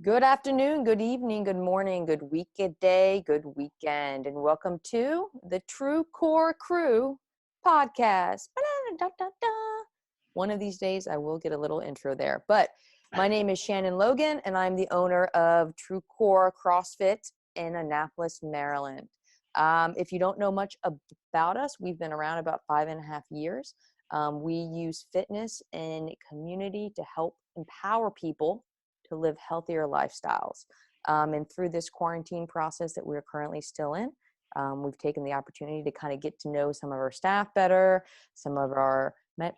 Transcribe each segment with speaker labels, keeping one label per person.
Speaker 1: Good afternoon, good evening, good morning, good weekday, good weekend, and welcome to the True Core Crew podcast. Ba-da-da-da-da-da. One of these days I will get a little intro there, but my name is Shannon Logan and I'm the owner of True Core Crossfit in Annapolis, Maryland. If you don't know much about us, we've been around about 5.5 years. We use fitness and community to help empower people to live healthier lifestyles. And through this quarantine process that we're currently still in, we've taken the opportunity to kind of get to know some of our staff better, some of our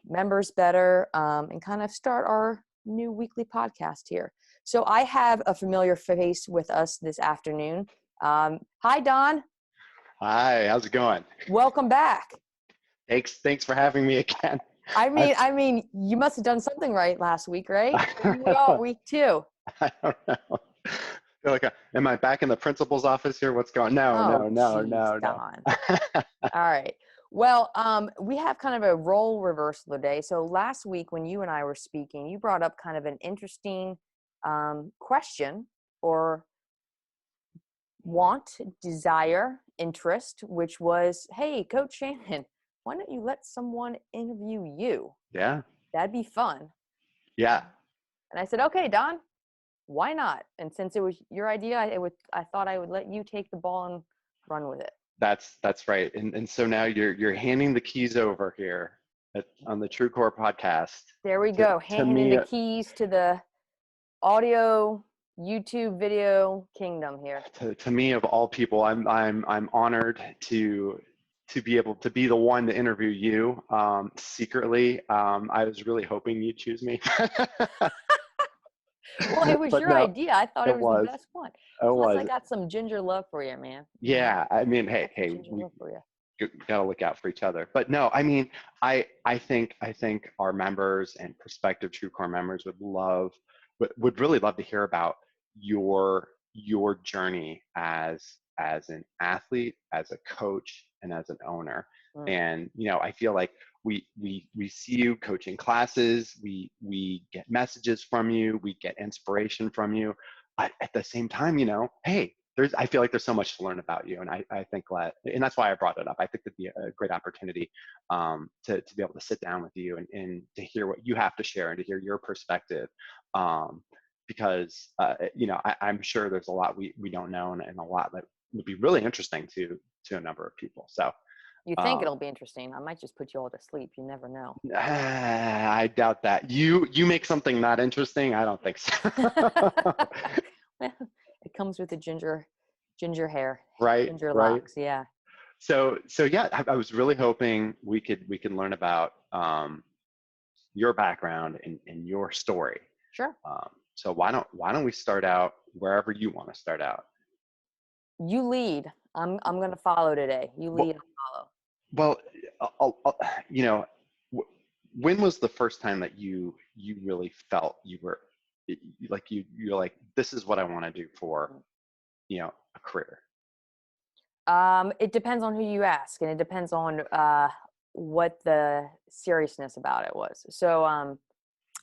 Speaker 1: members better, and kind of start our new weekly podcast here. So I have a familiar face with us this afternoon. Hi, Don.
Speaker 2: Hi, how's it going?
Speaker 1: Welcome back.
Speaker 2: Thanks for having me again.
Speaker 1: I mean, you must have done something right last week, right? Week 2.
Speaker 2: I don't know. I feel like, am I back in the principal's office here? What's going? No.
Speaker 1: Don. All right. Well, we have kind of a role reversal today. So last week when you and I were speaking, you brought up kind of an interesting question or want, desire, interest, which was, hey, Coach Shannon, why don't you let someone interview you?
Speaker 2: Yeah.
Speaker 1: That'd be fun.
Speaker 2: Yeah.
Speaker 1: And I said, okay, Don, why not? And since it was your idea, I thought I would let you take the ball and run with it.
Speaker 2: That's right. And so now you're handing the keys over here on the True Core podcast.
Speaker 1: There we go. Handing the keys to the audio YouTube video kingdom here.
Speaker 2: To me, of all people, I'm honored to be able to be the one to interview you. Secretly, I was really hoping you'd choose me.
Speaker 1: Well, it was your idea. I thought it was the best one. Plus, I got some ginger love for you, man.
Speaker 2: Yeah, I mean, hey, we gotta look out for each other. But no, I mean, I think our members and prospective True Core members would really love to hear about your journey as an athlete, as a coach, and as an owner. And I feel like we see you coaching classes, we get messages from you, we get inspiration from you. But at the same time, hey, I feel like there's so much to learn about you, and I think and that's why I brought it up. I think it'd be a great opportunity to be able to sit down with you and to hear what you have to share and to hear your perspective. Because I'm sure there's a lot we don't know, and a lot that would be really interesting to a number of people. So
Speaker 1: you think it'll be interesting? I might just put you all to sleep. You never know.
Speaker 2: I doubt that. You make something not interesting. I don't think so.
Speaker 1: Well, it comes with the ginger hair,
Speaker 2: right?
Speaker 1: Ginger locks, yeah.
Speaker 2: So yeah, I was really hoping we could learn about your background and your story.
Speaker 1: Sure.
Speaker 2: So why don't we start out wherever you want to start out?
Speaker 1: You lead. I'm going to follow today. You lead, I'll follow.
Speaker 2: Well, when was the first time that you really felt you were you're like, this is what I want to do for a career?
Speaker 1: It depends on who you ask, and it depends on what the seriousness about it was. So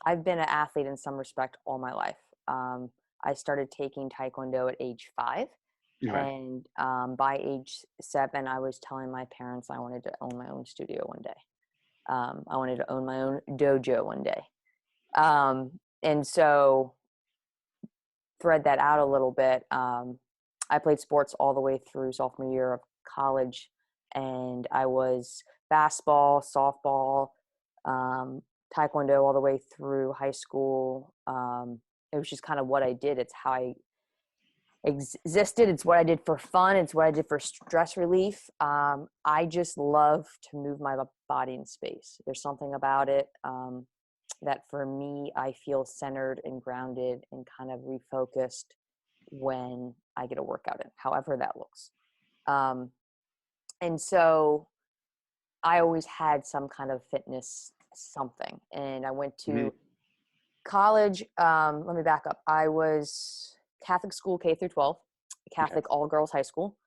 Speaker 1: I've been an athlete in some respect all my life. I started taking Taekwondo at age 5. Right. And by age 7, I was telling my parents I wanted to own my own studio one day. I wanted to own my own dojo one day. And so thread that out a little bit. I played sports all the way through sophomore year of college, and I was basketball, softball, Taekwondo all the way through high school. It was just kind of what I did. It's how I existed. It's what I did for fun. It's what I did for stress relief. I just love to move my body in space. There's something about it that for me, I feel centered and grounded and kind of refocused when I get a workout in, however that looks. And so I always had some kind of fitness something. And I went to college. Let me back up. I was Catholic school K through 12, Catholic all girls high school.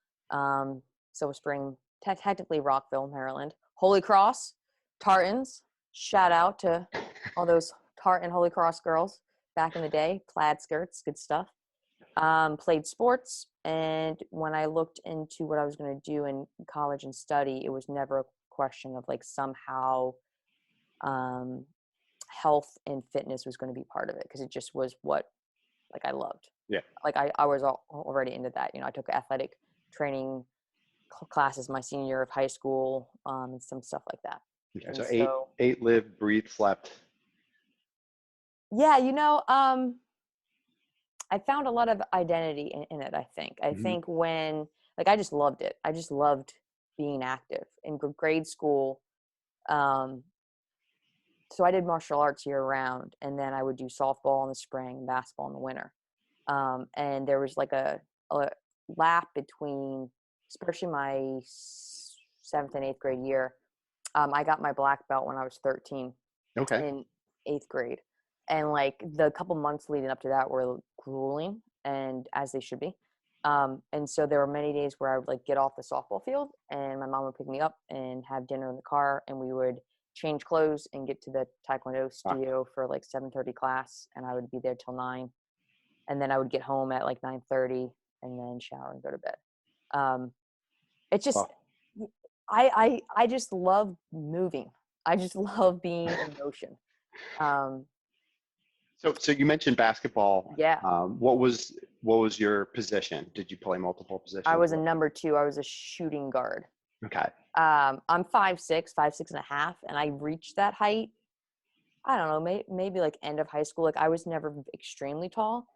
Speaker 1: Silver Spring, technically Rockville, Maryland. Holy Cross, Tartans. Shout out to all those Tartan Holy Cross girls back in the day. Plaid skirts, good stuff. Played sports, and when I looked into what I was going to do in college and study, it was never a question of like somehow health and fitness was going to be part of it, because it just was what like I loved.
Speaker 2: Yeah.
Speaker 1: Like I was already into that. You know, I took athletic training classes my senior year of high school, and some stuff like that.
Speaker 2: Okay,
Speaker 1: And
Speaker 2: so ate, lived, breathed, slept.
Speaker 1: Yeah, you know, I found a lot of identity in it, I think. I think when, like, I just loved it. I just loved being active. In grade school, so I did martial arts year round, and then I would do softball in the spring, basketball in the winter. And there was like a lap between, especially my 7th and 8th grade year. I got my black belt when I was 13 in 8th grade. And like the couple months leading up to that were grueling, and as they should be. And so there were many days where I would like get off the softball field and my mom would pick me up and have dinner in the car, and we would change clothes and get to the Taekwondo studio for like 7:30 class, and I would be there till 9. And then I would get home at like 9:30 and then shower and go to bed. It's just, I just love moving. I just love being in motion.
Speaker 2: So you mentioned basketball.
Speaker 1: Yeah.
Speaker 2: What was your position? Did you play multiple positions?
Speaker 1: I was a number 2. I was a shooting guard.
Speaker 2: Okay.
Speaker 1: I'm 5'6", 5'6.5", and I reached that height, I don't know, maybe like end of high school. Like I was never extremely tall.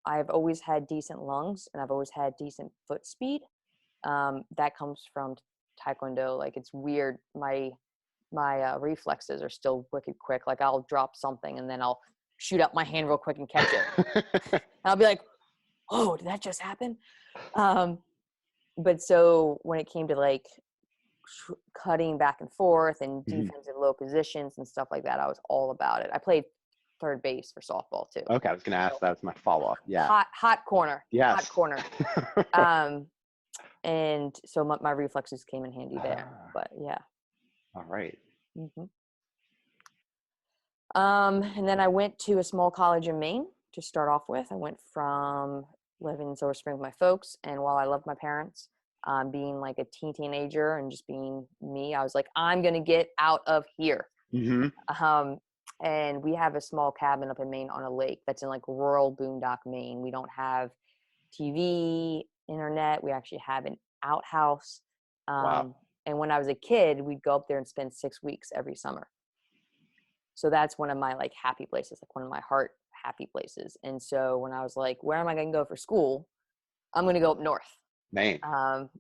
Speaker 1: I've always had decent lungs, and I've always had decent foot speed. That comes from Taekwondo. Like it's weird. My reflexes are still wicked quick. Like I'll drop something and then I'll shoot up my hand real quick and catch it. And I'll be like, oh, did that just happen? But so when it came to like cutting back and forth and defensive low positions and stuff like that, I was all about it. I played third base for softball too.
Speaker 2: Okay, I was going to ask, that was my follow-up. Yeah.
Speaker 1: Hot corner.
Speaker 2: Yes.
Speaker 1: Hot corner. And so my reflexes came in handy there. But yeah.
Speaker 2: All right.
Speaker 1: And then I went to a small college in Maine to start off with. I went from living in Silver Spring with my folks, and while I love my parents, being like a teenager and just being me, I was like, I'm gonna get out of here. And we have a small cabin up in Maine on a lake that's in like rural boondock Maine. We don't have TV, internet. We actually have an outhouse.
Speaker 2: Wow.
Speaker 1: And when I was a kid, we'd go up there and spend 6 weeks every summer. So that's one of my like happy places, like one of my heart happy places. And so when I was like, where am I going to go for school? I'm going to go up north.
Speaker 2: Maine.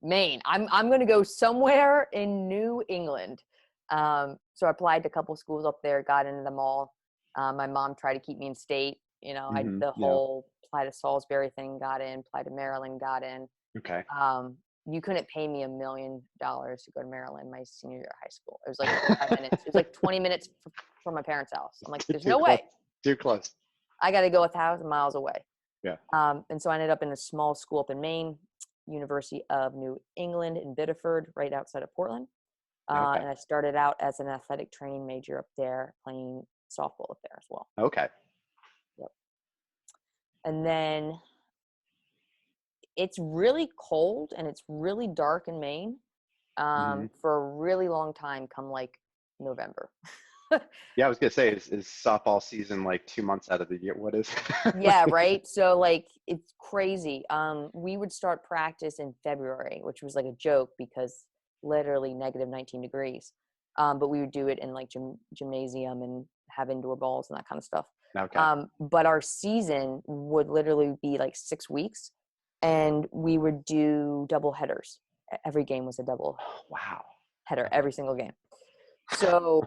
Speaker 1: Maine. I'm going to go somewhere in New England. So I applied to a couple schools up there, got into them all. My mom tried to keep me in state. You know, the whole apply to Salisbury thing, got in, apply to Maryland, got in.
Speaker 2: Okay.
Speaker 1: You couldn't pay me $1 million to go to Maryland my senior year of high school. It was like 25 minutes. It was like 20 minutes from my parents' house. I'm like, there's no way.
Speaker 2: Too close.
Speaker 1: I got to go 1,000 miles away.
Speaker 2: Yeah.
Speaker 1: And so I ended up in a small school up in Maine, University of New England in Biddeford, right outside of Portland. And I started out as an athletic training major up there, playing softball up there as well.
Speaker 2: Okay.
Speaker 1: Yep. And then it's really cold and it's really dark in Maine for a really long time, come like November.
Speaker 2: Yeah, I was gonna say, is softball season like 2 months out of the year? What is it?
Speaker 1: Yeah, right. So like it's crazy. We would start practice in February, which was like a joke because literally negative 19 degrees. But we would do it in like gymnasium and have indoor balls and that kind of stuff.
Speaker 2: Okay.
Speaker 1: But our season would literally be like 6 weeks, and we would do double headers. Every game was a double header, every single game. So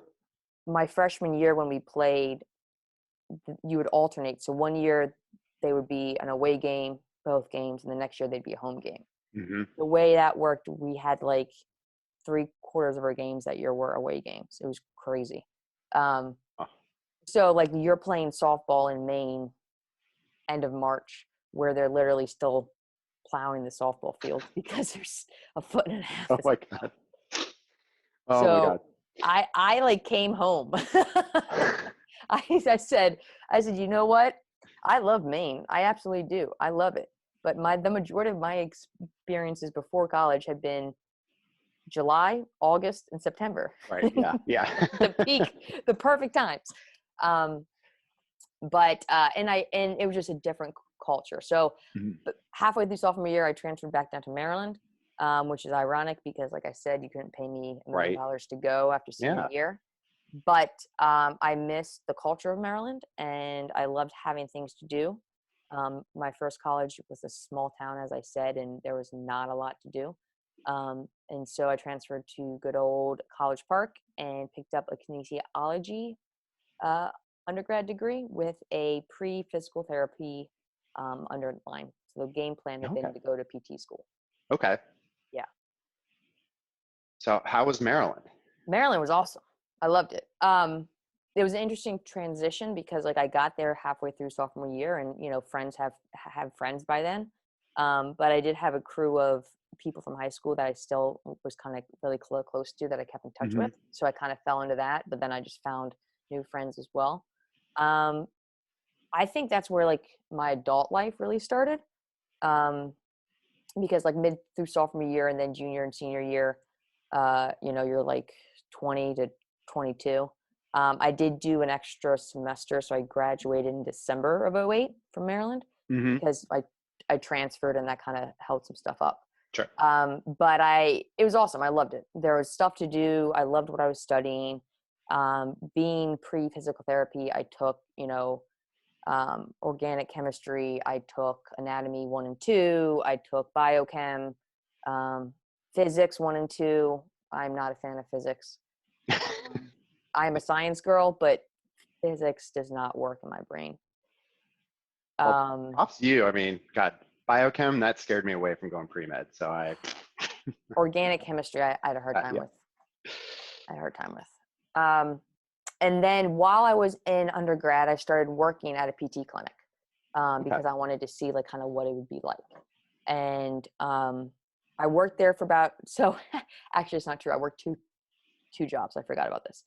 Speaker 1: my freshman year when we played, you would alternate. So one year they would be an away game, both games, and the next year they'd be a home game. The way that worked, we had like 3/4 of our games that year were away games. It was crazy. So like you're playing softball in Maine end of March, where they're literally still plowing the softball field because there's 1.5 feet.
Speaker 2: Oh my God. Oh
Speaker 1: so
Speaker 2: my God.
Speaker 1: I like came home. I said, you know what? I love Maine. I absolutely do. I love it. But the majority of my experiences before college had been July, August, and September.
Speaker 2: Right. Yeah. Yeah.
Speaker 1: The peak, the perfect times. Um, and it was just a different culture. So
Speaker 2: Mhm.
Speaker 1: halfway through sophomore year, I transferred back down to Maryland, which is ironic because, like I said, you couldn't pay me $1 million
Speaker 2: Right.
Speaker 1: to go after senior
Speaker 2: Yeah.
Speaker 1: year. But I missed the culture of Maryland, and I loved having things to do. My first college was a small town, as I said, and there was not a lot to do. And so I transferred to good old College Park and picked up a kinesiology uh, undergrad degree with a pre-physical therapy underline. So the game plan had
Speaker 2: Okay.
Speaker 1: been to go to PT school.
Speaker 2: Okay.
Speaker 1: Yeah.
Speaker 2: So how was Maryland?
Speaker 1: Maryland was awesome. I loved it. It was an interesting transition because like I got there halfway through sophomore year and, friends have friends by then. But I did have a crew of people from high school that I still was kind of really close to that I kept in touch
Speaker 2: Hmm.
Speaker 1: with. So I kind of fell into that, but then I just found new friends as well. Um, I think that's where like my adult life really started. Um, because like mid through sophomore year and then junior and senior year, you're like 20 to 22. I did do an extra semester, so I graduated in December of '08 from Maryland
Speaker 2: Hmm.
Speaker 1: because I transferred and that kind of held some stuff up.
Speaker 2: Sure.
Speaker 1: But it was awesome. I loved it. There was stuff to do. I loved what I was studying. Being pre-physical therapy, I took, organic chemistry. I took anatomy 1 and 2. I took biochem, um, physics 1 and 2. I'm not a fan of physics. I'm a science girl, but physics does not work in my brain.
Speaker 2: Well,
Speaker 1: Um,
Speaker 2: props to you. I mean, God, biochem, that scared me away from going pre-med. So
Speaker 1: Organic chemistry, I had a hard time
Speaker 2: yeah.
Speaker 1: with. I had a hard time with. And then while I was in undergrad, I started working at a PT clinic
Speaker 2: Okay.
Speaker 1: because I wanted to see like kind of what it would be like. And I worked there for so actually it's not true. I worked two jobs. I forgot about this.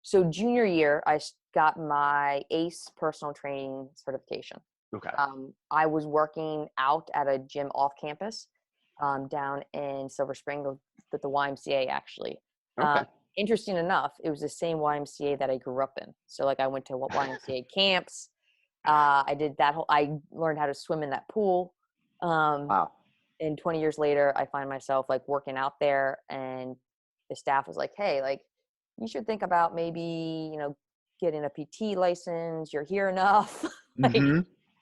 Speaker 1: So junior year, I got my ACE personal training certification.
Speaker 2: Okay.
Speaker 1: I was working out at a gym off campus down in Silver Spring, the YMCA actually.
Speaker 2: Okay.
Speaker 1: Interesting enough, it was the same YMCA that I grew up in. So like I went to YMCA camps. I did that I learned how to swim in that pool.
Speaker 2: Wow.
Speaker 1: And 20 years later, I find myself like working out there and the staff was like, hey, like you should think about maybe, getting a PT license. You're here enough. Like,
Speaker 2: Hmm.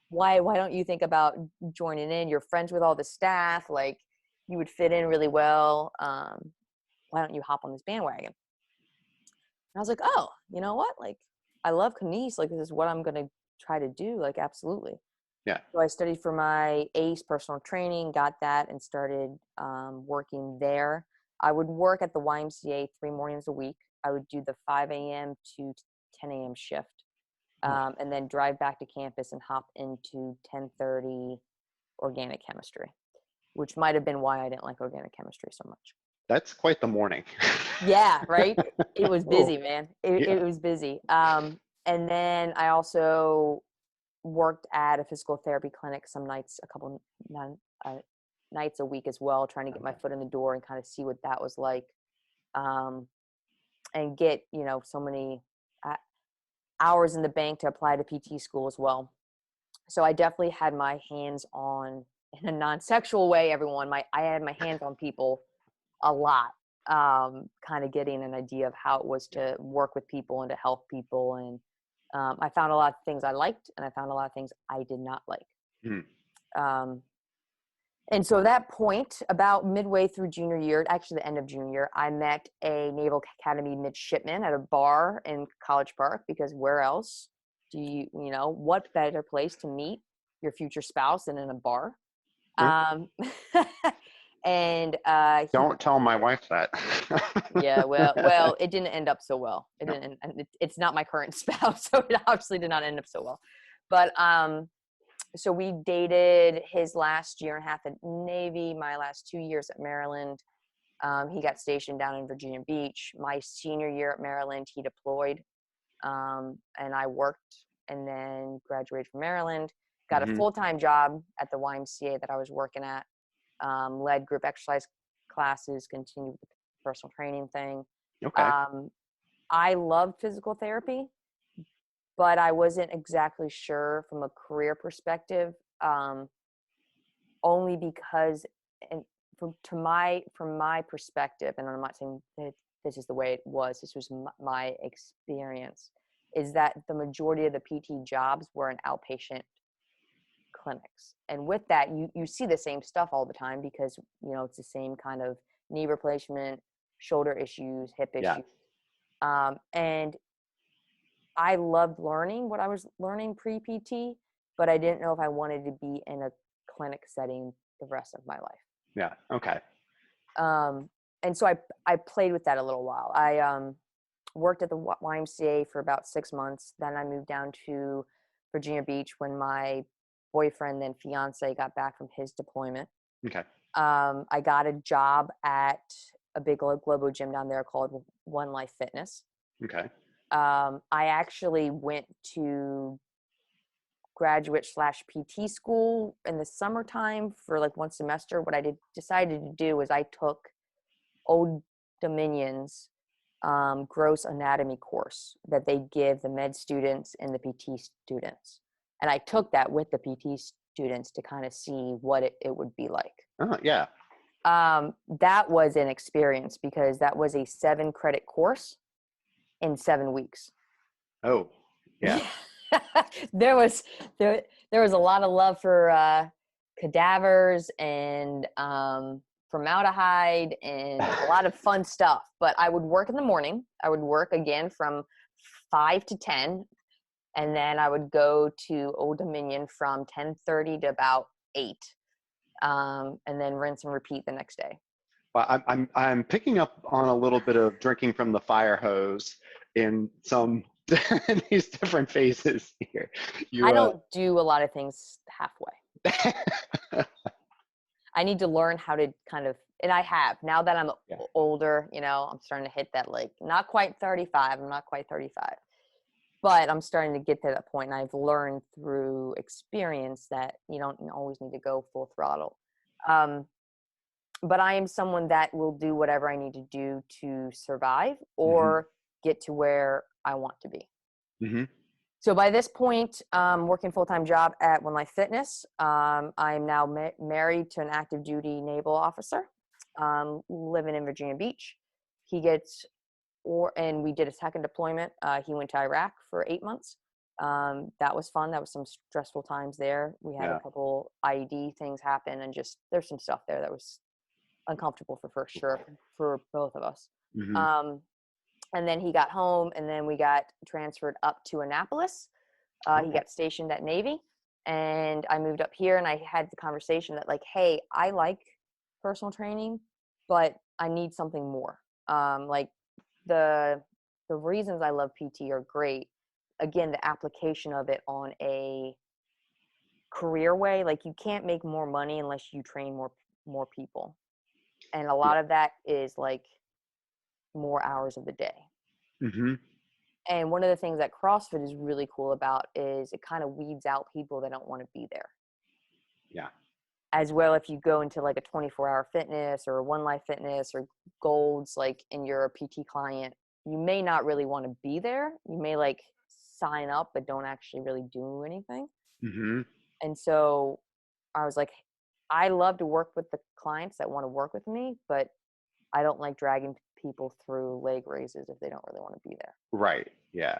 Speaker 1: why don't you think about joining in? You're friends with all the staff. Like you would fit in really well. Why don't you hop on this bandwagon? And I was like, oh, you know what? Like, I love kines. Like, this is what I'm going to try to do. Like, absolutely.
Speaker 2: Yeah.
Speaker 1: So I studied for my ACE personal training, got that, and started working there. I would work at the YMCA 3 mornings a week. I would do the 5 a.m. to 10 a.m. shift, and then drive back to campus and hop into 10:30 organic chemistry, which might have been why I didn't like organic chemistry so much.
Speaker 2: That's quite the morning.
Speaker 1: Yeah, right. It was
Speaker 2: Oh,
Speaker 1: busy, man.
Speaker 2: yeah.
Speaker 1: It was busy. And then I also worked at a physical therapy clinic some nights, a couple nights a week as well, trying to get my
Speaker 2: Okay.
Speaker 1: foot in the door and kind of see what that was like, and get so many hours in the bank to apply to PT school as well. So I definitely had my hands on in a non-sexual way. I had my hands on people a lot, kind of getting an idea of how it was to work with people and to help people. And I found a lot of things I liked and I found a lot of things I did not like.
Speaker 2: Hmm.
Speaker 1: And so at that point, about midway through junior year, actually the end of junior year, I met a Naval Academy midshipman at a bar in College Park, because where else what better place to meet your future spouse than in a bar?
Speaker 2: Sure.
Speaker 1: Um, and
Speaker 2: Don't tell my wife that.
Speaker 1: yeah, well, it didn't end up so well. It
Speaker 2: No.
Speaker 1: didn't, and it's not my current spouse, so it obviously did not end up so well. But so we dated his last year and a half at Navy, my last 2 years at Maryland. He got stationed down in Virginia Beach. My senior year at Maryland, he deployed, and I worked and then graduated from Maryland, got a
Speaker 2: Mm-hmm.
Speaker 1: full-time job at the YMCA that I was working at, led group exercise classes, continued with the personal training thing.
Speaker 2: Okay.
Speaker 1: I loved physical therapy, but I wasn't exactly sure from a career perspective, only because, and from my perspective, and I'm not saying that this is the way it was, this was my experience, is that the majority of the PT jobs were in outpatient clinics. And with that, you see the same stuff all the time because, it's the same kind of knee replacement, shoulder issues, hip
Speaker 2: Yeah.
Speaker 1: issues. And I loved learning what I was learning pre-PT, but I didn't know if I wanted to be in a clinic setting the rest of my life.
Speaker 2: Yeah. Okay.
Speaker 1: And so I played with that a little while. I worked at the YMCA for about 6 months. Then I moved down to Virginia Beach when my boyfriend, then fiance, got back from his deployment.
Speaker 2: Okay.
Speaker 1: I got a job at a big global gym down there called One Life Fitness.
Speaker 2: Okay.
Speaker 1: I actually went to graduate/PT school in the summertime for like one semester. What I decided to do was I took Old Dominion's gross anatomy course that they give the med students and the PT students. And I took that with the PT students to kind of see what it would be like.
Speaker 2: Oh, yeah.
Speaker 1: That was an experience because that was a 7-credit course in 7 weeks.
Speaker 2: Oh, yeah.
Speaker 1: there was a lot of love for cadavers and formaldehyde and a lot of fun stuff. But I would work in the morning. I would work again from 5 to 10, and then I would go to Old Dominion from 10:30 to about 8, and then rinse and repeat the next day.
Speaker 2: Well, I'm picking up on a little bit of drinking from the fire hose in some these different phases here.
Speaker 1: I don't do a lot of things halfway. I need to learn how to kind of, and I have, now that I'm older, I'm starting to hit that, like, not quite 35. I'm not quite 35, but I'm starting to get to that point. And I've learned through experience that you don't always need to go full throttle. But I am someone that will do whatever I need to do to survive or get to where I want to be.
Speaker 2: Mm-hmm.
Speaker 1: So by this point, working full-time job at One Life Fitness. I am now married to an active duty naval officer, living in Virginia Beach. And we did a second deployment. He went to Iraq for 8 months. That was fun. That was some stressful times there. We had a couple IED things happen, and just there's some stuff there that was uncomfortable for sure for both of us.
Speaker 2: Mm-hmm.
Speaker 1: And then he got home, and then we got transferred up to Annapolis. He got stationed at Navy, and I moved up here, and I had the conversation that, like, hey, I like personal training, but I need something more. Like the reasons I love PT are great. Again, the application of it on a career way, like, you can't make more money unless you train more people. And a lot of that is like more hours of the day.
Speaker 2: Mm-hmm.
Speaker 1: And one of the things that CrossFit is really cool about is it kind of weeds out people that don't want to be there.
Speaker 2: Yeah.
Speaker 1: As well, if you go into like a 24-hour fitness or a One Life Fitness or Golds, like, and you're a PT client, you may not really want to be there. You may like sign up, but don't actually really do anything.
Speaker 2: Mm-hmm.
Speaker 1: And so I was like, I love to work with the clients that want to work with me, but I don't like dragging people through leg raises if they don't really want to be there.
Speaker 2: Right. Yeah.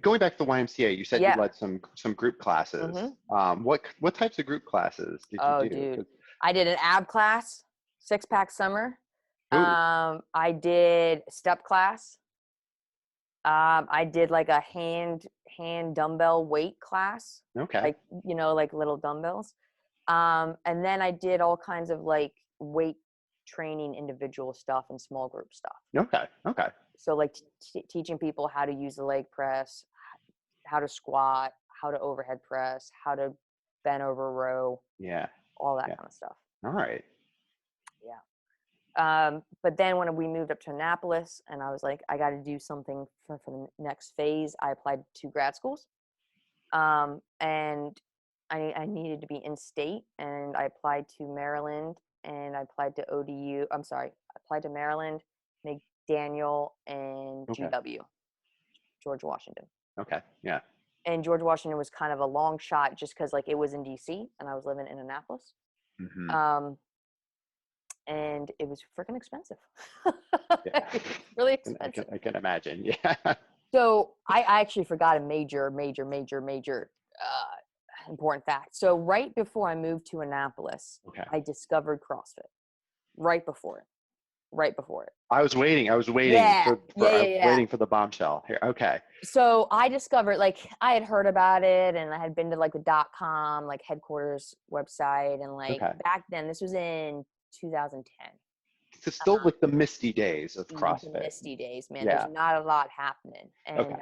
Speaker 2: Going back to the YMCA, you said you led some group classes.
Speaker 1: Mm-hmm.
Speaker 2: What types of group classes did you do?
Speaker 1: Dude, I did an ab class, 6-pack summer.
Speaker 2: Ooh.
Speaker 1: I did step class. I did like a hand dumbbell weight class.
Speaker 2: Okay.
Speaker 1: Like, like little dumbbells. And then I did all kinds of like weight training, individual stuff, and small group stuff.
Speaker 2: Okay.
Speaker 1: So like teaching people how to use the leg press, how to squat, how to overhead press, how to bend over row.
Speaker 2: Yeah.
Speaker 1: All that kind of stuff.
Speaker 2: All right.
Speaker 1: Yeah. But then when we moved up to Annapolis, and I was like, I got to do something for the next phase, I applied to 2 grad schools. And I needed to be in state, and I applied to Maryland, and I applied to ODU. I'm sorry, I applied to Maryland, McDaniel, and
Speaker 2: Okay.
Speaker 1: GW, George Washington.
Speaker 2: Okay. Yeah.
Speaker 1: And George Washington was kind of a long shot just because like it was in DC and I was living in Annapolis.
Speaker 2: Mm-hmm.
Speaker 1: And it was freaking expensive.
Speaker 2: Yeah.
Speaker 1: Really expensive.
Speaker 2: I can imagine. Yeah.
Speaker 1: So I actually forgot a major important fact. So right before I moved to Annapolis,
Speaker 2: Okay.
Speaker 1: I discovered CrossFit. Right before it.
Speaker 2: I was waiting
Speaker 1: Yeah.
Speaker 2: waiting for the bombshell here. Okay.
Speaker 1: So I discovered, like, I had heard about it, and I had been to like the .com, like, headquarters website, and like
Speaker 2: Okay.
Speaker 1: back then, this was in 2010.
Speaker 2: It's still like the misty days of CrossFit.
Speaker 1: The misty days, man.
Speaker 2: Yeah.
Speaker 1: There's not a lot happening, and
Speaker 2: Okay.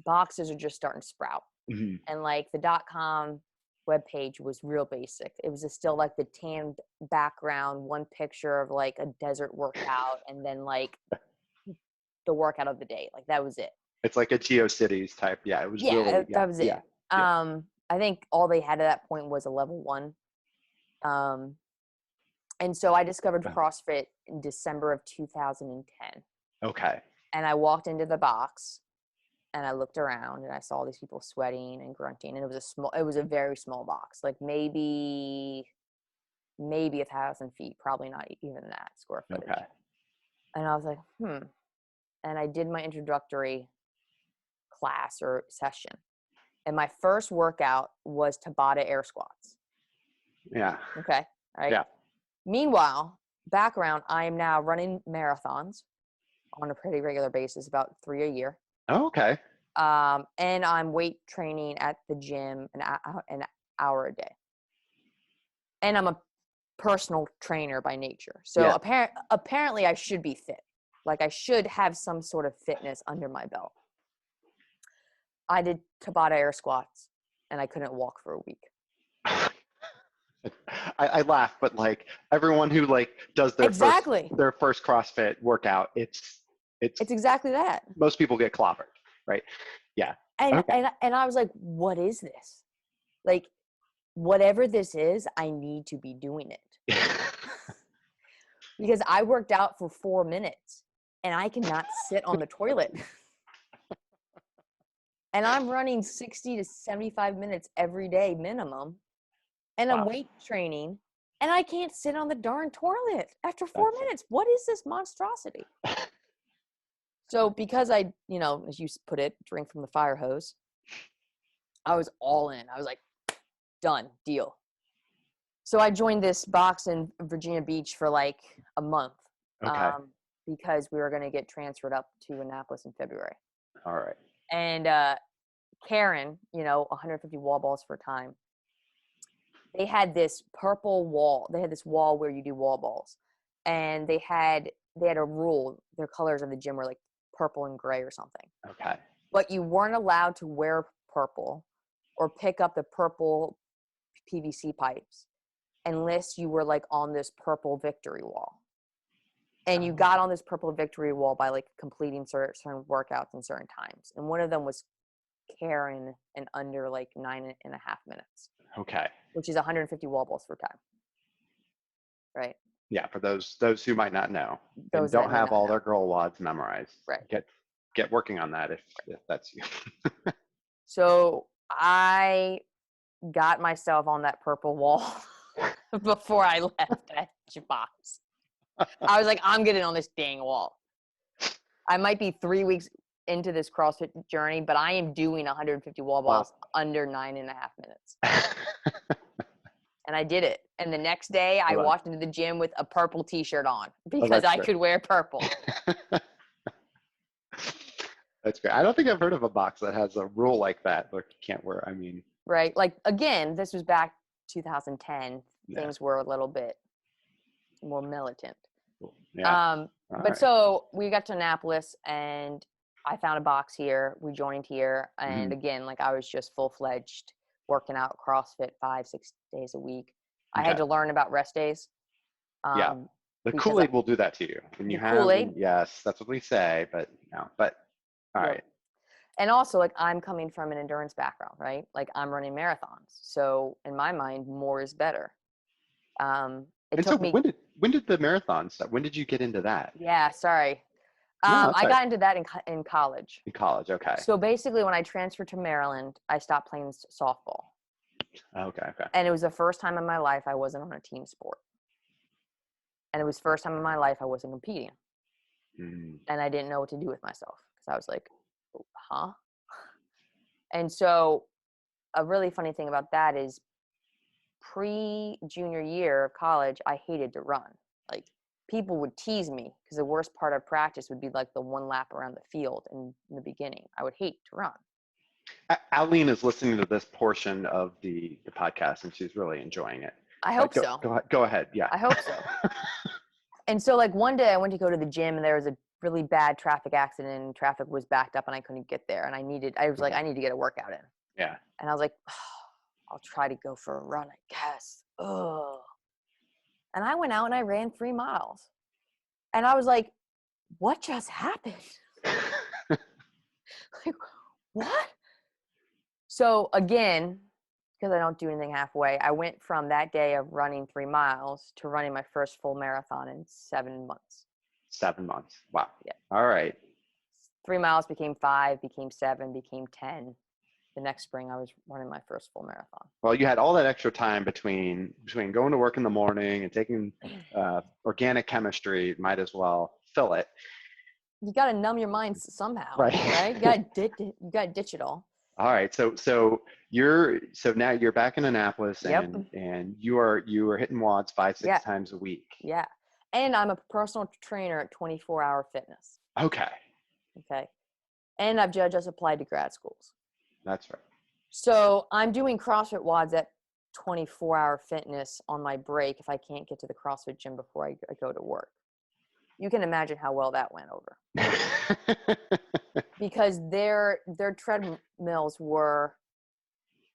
Speaker 1: boxes are just starting to sprout.
Speaker 2: Mm-hmm.
Speaker 1: And like the .com webpage was real basic. It was just still like the tan background, one picture of like a desert workout, and then like the workout of the day. Like that was it.
Speaker 2: It's like a GeoCities type. Yeah, it was really.
Speaker 1: That was it.
Speaker 2: Yeah.
Speaker 1: I think all they had at that point was a level 1. And so I discovered CrossFit in December of 2010.
Speaker 2: Okay.
Speaker 1: And I walked into the box and I looked around and I saw these people sweating and grunting, and it was a very small box, like maybe 1,000 feet, probably not even that square footage.
Speaker 2: Okay.
Speaker 1: And I was like, and I did my introductory class or session. And my first workout was Tabata air squats.
Speaker 2: Yeah.
Speaker 1: Okay. All right.
Speaker 2: Yeah.
Speaker 1: Meanwhile, background, I am now running marathons on a pretty regular basis, about 3 a year.
Speaker 2: Oh, okay.
Speaker 1: And I'm weight training at the gym an hour a day. And I'm a personal trainer by nature. So apparently I should be fit. Like I should have some sort of fitness under my belt. I did Tabata air squats and I couldn't walk for a week.
Speaker 2: I laugh, but like everyone who like does their first CrossFit workout, it's
Speaker 1: exactly that.
Speaker 2: Most people get clobbered, right? Yeah.
Speaker 1: And I was like, what is this? Like, whatever this is, I need to be doing it. Because I worked out for 4 minutes and I cannot sit on the toilet. And I'm running 60 to 75 minutes every day minimum. And I'm weight training, and I can't sit on the darn toilet after 4 minutes. What is this monstrosity? So because I, as you put it, drink from the fire hose, I was all in. I was like, done, deal. So I joined this box in Virginia Beach for like a month.
Speaker 2: Okay.
Speaker 1: Because we were going to get transferred up to Annapolis in February.
Speaker 2: All right.
Speaker 1: And Karen, 150 wall balls for a time. They had this purple wall. They had this wall where you do wall balls. And they had a rule. Their colors of the gym were like purple and gray or something.
Speaker 2: Okay.
Speaker 1: But you weren't allowed to wear purple or pick up the purple PVC pipes unless you were like on this purple victory wall. And you got on this purple victory wall by like completing certain workouts in certain times. And one of them was Karen in under like 9.5 minutes.
Speaker 2: Okay.
Speaker 1: Which is 150 wall balls per time. Right?
Speaker 2: Yeah, for those who might not know.
Speaker 1: Those
Speaker 2: don't have all their girl wads memorized.
Speaker 1: Right.
Speaker 2: Get working on that if that's you.
Speaker 1: So I got myself on that purple wall before I left that box. I was like, I'm getting on this dang wall. I might be 3 weeks into this CrossFit journey, but I am doing 150 wall balls under 9.5 minutes. And I did it. And the next day I walked into the gym with a purple t-shirt on because I could wear purple.
Speaker 2: That's great. I don't think I've heard of a box that has a rule like that. Like you can't wear,
Speaker 1: Right. Like, again, this was back 2010. Yeah. Things were a little bit more militant.
Speaker 2: Yeah.
Speaker 1: So we got to Annapolis and I found a box here. We joined here. And again, like I was just full-fledged working out CrossFit 5-6 days a week. I had to learn about rest days.
Speaker 2: The Kool-Aid will do that to you. When you have Kool-Aid, yes, that's what we say, but all right.
Speaker 1: And also, like, I'm coming from an endurance background, right? Like, I'm running marathons. So in my mind, more is better. It
Speaker 2: And so
Speaker 1: took me,
Speaker 2: when did the marathon start? When did you get into that?
Speaker 1: yeah, sorry.
Speaker 2: No, that's
Speaker 1: I
Speaker 2: all right.
Speaker 1: got into that in college.
Speaker 2: In college. Okay.
Speaker 1: So basically, when I transferred to Maryland, I stopped playing softball.
Speaker 2: Okay. Okay.
Speaker 1: And it was the first time in my life I wasn't on a team sport. And it was the first time in my life I wasn't competing.
Speaker 2: Mm.
Speaker 1: And I didn't know what to do with myself because I was like, huh? And so a really funny thing about that is pre-junior year of college, I hated to run. Like, people would tease me because the worst part of practice would be like the one lap around the field in the beginning. I would hate to run.
Speaker 2: Aline is listening to this portion of the podcast and she's really enjoying it.
Speaker 1: I hope so.
Speaker 2: Go ahead. Yeah.
Speaker 1: I hope so. And so, like, one day I went to go to the gym and there was a really bad traffic accident and traffic was backed up and I couldn't get there. And I was like, I need to get a workout in.
Speaker 2: Yeah.
Speaker 1: And I was like, oh, I'll try to go for a run, I guess. Ugh. And I went out and I ran 3 miles. And I was like, what just happened? Like, what? So again, because I don't do anything halfway, I went from that day of running 3 miles to running my first full marathon in 7 months.
Speaker 2: 7 months. Wow.
Speaker 1: Yeah.
Speaker 2: All right.
Speaker 1: 3 miles became 5, became 7, became 10. The next spring, I was running my first full marathon.
Speaker 2: Well, you had all that extra time between going to work in the morning and taking organic chemistry. Might as well fill it.
Speaker 1: You got to numb your mind somehow,
Speaker 2: right?
Speaker 1: You got to ditch it all.
Speaker 2: All right. So now you're back in Annapolis,
Speaker 1: Yep.
Speaker 2: and you are hitting WODs 5-6 times a week.
Speaker 1: Yeah, and I'm a personal trainer at 24-hour fitness.
Speaker 2: Okay.
Speaker 1: And I've just applied to grad schools.
Speaker 2: That's right.
Speaker 1: So I'm doing CrossFit WODs at 24-hour fitness on my break if I can't get to the CrossFit gym before I go to work. You can imagine how well that went over. Because their treadmills were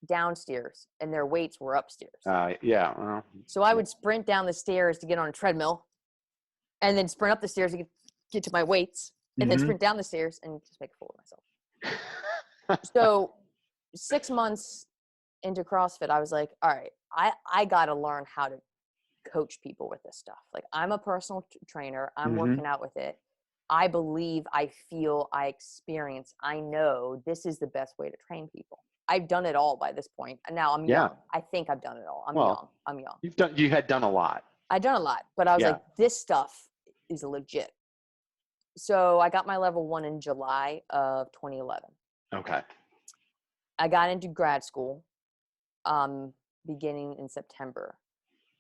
Speaker 1: downstairs and their weights were upstairs.
Speaker 2: Yeah. Well,
Speaker 1: so I would sprint down the stairs to get on a treadmill and then sprint up the stairs to get to my weights and then sprint down the stairs and just make a fool of myself. So 6 months into CrossFit, I was like, all right, I got to learn how to coach people with this stuff. Like, I'm a personal trainer. I'm working out with it. I believe, I feel, I experience, I know this is the best way to train people. I've done it all by this point. And now I'm young. I think I've done it all. I'm young.
Speaker 2: You had done a lot.
Speaker 1: I've done a lot, but I was like, this stuff is legit. So I got my level 1 in July of 2011.
Speaker 2: Okay.
Speaker 1: I got into grad school beginning in September.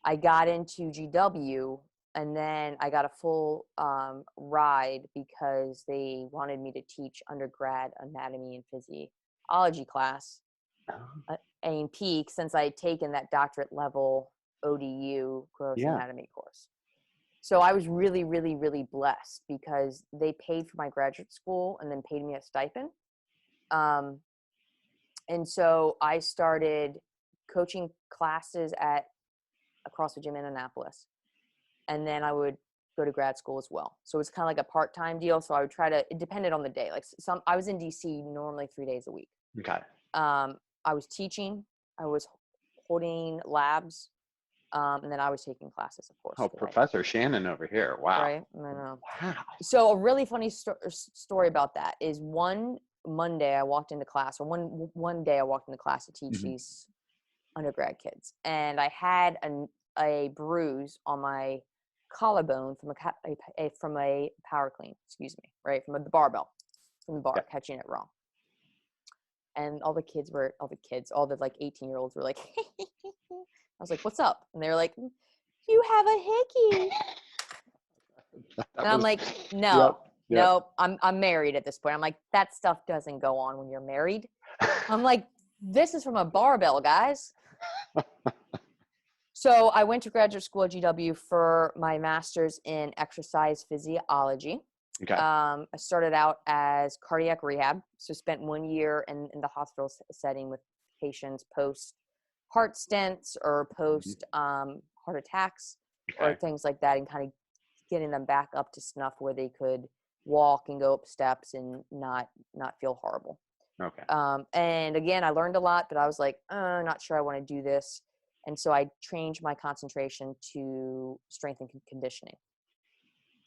Speaker 1: I got into GW, and then I got a full ride because they wanted me to teach undergrad anatomy and physiology class, A&P, since I had taken that doctorate level ODU gross anatomy course. So I was really, really, really blessed because they paid for my graduate school and then paid me a stipend. And so I started coaching classes at a CrossFit gym in Annapolis. And then I would go to grad school as well. So it's kind of like a part-time deal. So I would it depended on the day. Like I was in DC normally 3 days a week.
Speaker 2: Okay.
Speaker 1: I was teaching, I was holding labs, and then I was taking classes, of course.
Speaker 2: Oh, Professor Shannon over here. Wow.
Speaker 1: Right? I know.
Speaker 2: Wow.
Speaker 1: So a really funny story about that is one Monday I walked into class, or one day I walked into class to teach these undergrad kids, and I had a bruise on my collarbone from a power clean, right, from the barbell, from the bar, catching it wrong. And all the like 18-year-olds were like, I was like, what's up? And they were like, you have a hickey. And I'm like, no, I'm married at this point. I'm like, that stuff doesn't go on when you're married. I'm like, this is from a barbell, guys. So I went to graduate school at GW for my master's in exercise physiology.
Speaker 2: Okay.
Speaker 1: I started out as cardiac rehab. So spent 1 year in the hospital setting with patients post heart stents or post heart attacks or things like that, and kind of getting them back up to snuff where they could walk and go up steps and not feel horrible.
Speaker 2: Okay.
Speaker 1: And again, I learned a lot, but I was like, not sure I want to do this. And so I changed my concentration to strength and conditioning.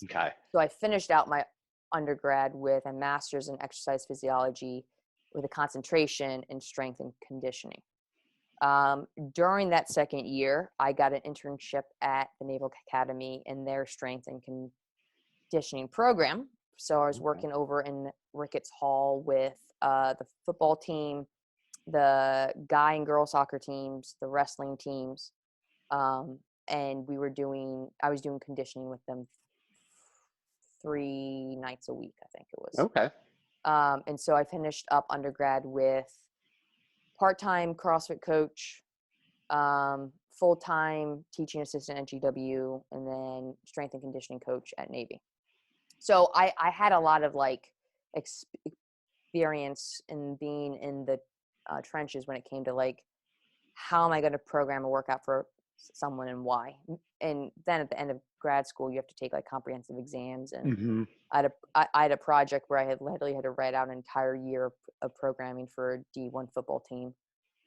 Speaker 2: Okay.
Speaker 1: So I finished out my undergrad with a master's in exercise physiology with a concentration in strength and conditioning. During that second year, I got an internship at the Naval Academy in their strength and conditioning program. So I was working over in Ricketts Hall with the football team, the guy and girl soccer teams, the wrestling teams. And I was doing conditioning with them 3 nights a week, I think it was.
Speaker 2: Okay.
Speaker 1: And so I finished up undergrad with part-time CrossFit coach, full-time teaching assistant at GW, and then strength and conditioning coach at Navy. So I had a lot of like experience in being in the trenches when it came to like, how am I going to program a workout for someone and why? And then at the end of grad school, you have to take like comprehensive exams. And I had a project where I had literally had to write out an entire year of programming for a D1 football team.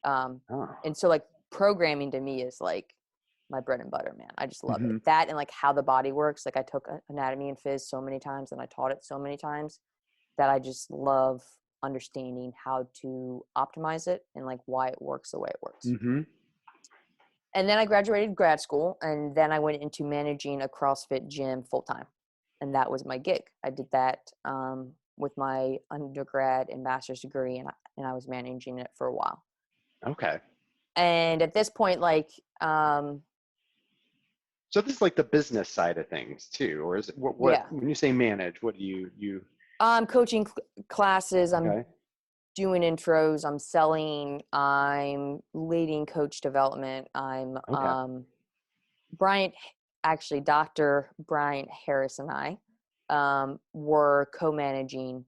Speaker 1: And so like programming to me is like my bread and butter, man. I just love it. That and like how the body works. Like I took anatomy and phys so many times and I taught it so many times that I just love understanding how to optimize it and like why it works the way it works. And then I graduated grad school, and then I went into managing a CrossFit gym full time, and that was my gig. I did that with my undergrad and master's degree, and I was managing it for a while.
Speaker 2: Okay.
Speaker 1: And at this point, like,
Speaker 2: so this is like the business side of things too, or is it what when you say manage, what do you?
Speaker 1: I'm coaching classes. I'm
Speaker 2: Okay.
Speaker 1: doing intros. I'm selling. I'm leading coach development. I'm Dr. Bryant Harris and I were co-managing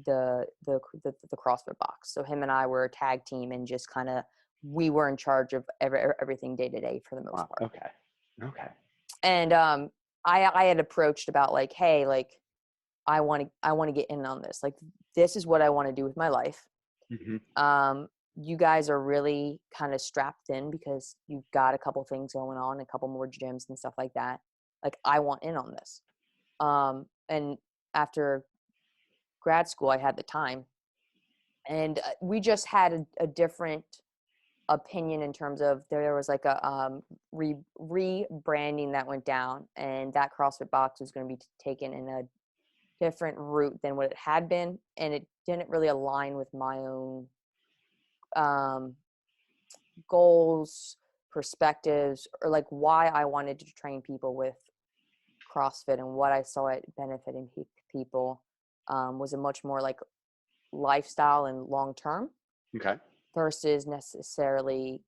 Speaker 1: the CrossFit box. So him and I were a tag team, and just kind of we were in charge of everything day to day for the most part.
Speaker 2: Okay.
Speaker 1: And I had approached about like, hey, like I want to get in on this. Like, this is what I want to do with my life. You guys are really kind of strapped in because you've got a couple things going on, a couple more gyms and stuff like that. Like, I want in on this. And after grad school, I had the time, and we just had a different opinion in terms of there was like a rebranding that went down, and that CrossFit box was going to be taken in a different route than what it had been, and it didn't really align with my own goals, perspectives, or like why I wanted to train people with CrossFit and what I saw it benefiting people. Was a much more like lifestyle and long term versus necessarily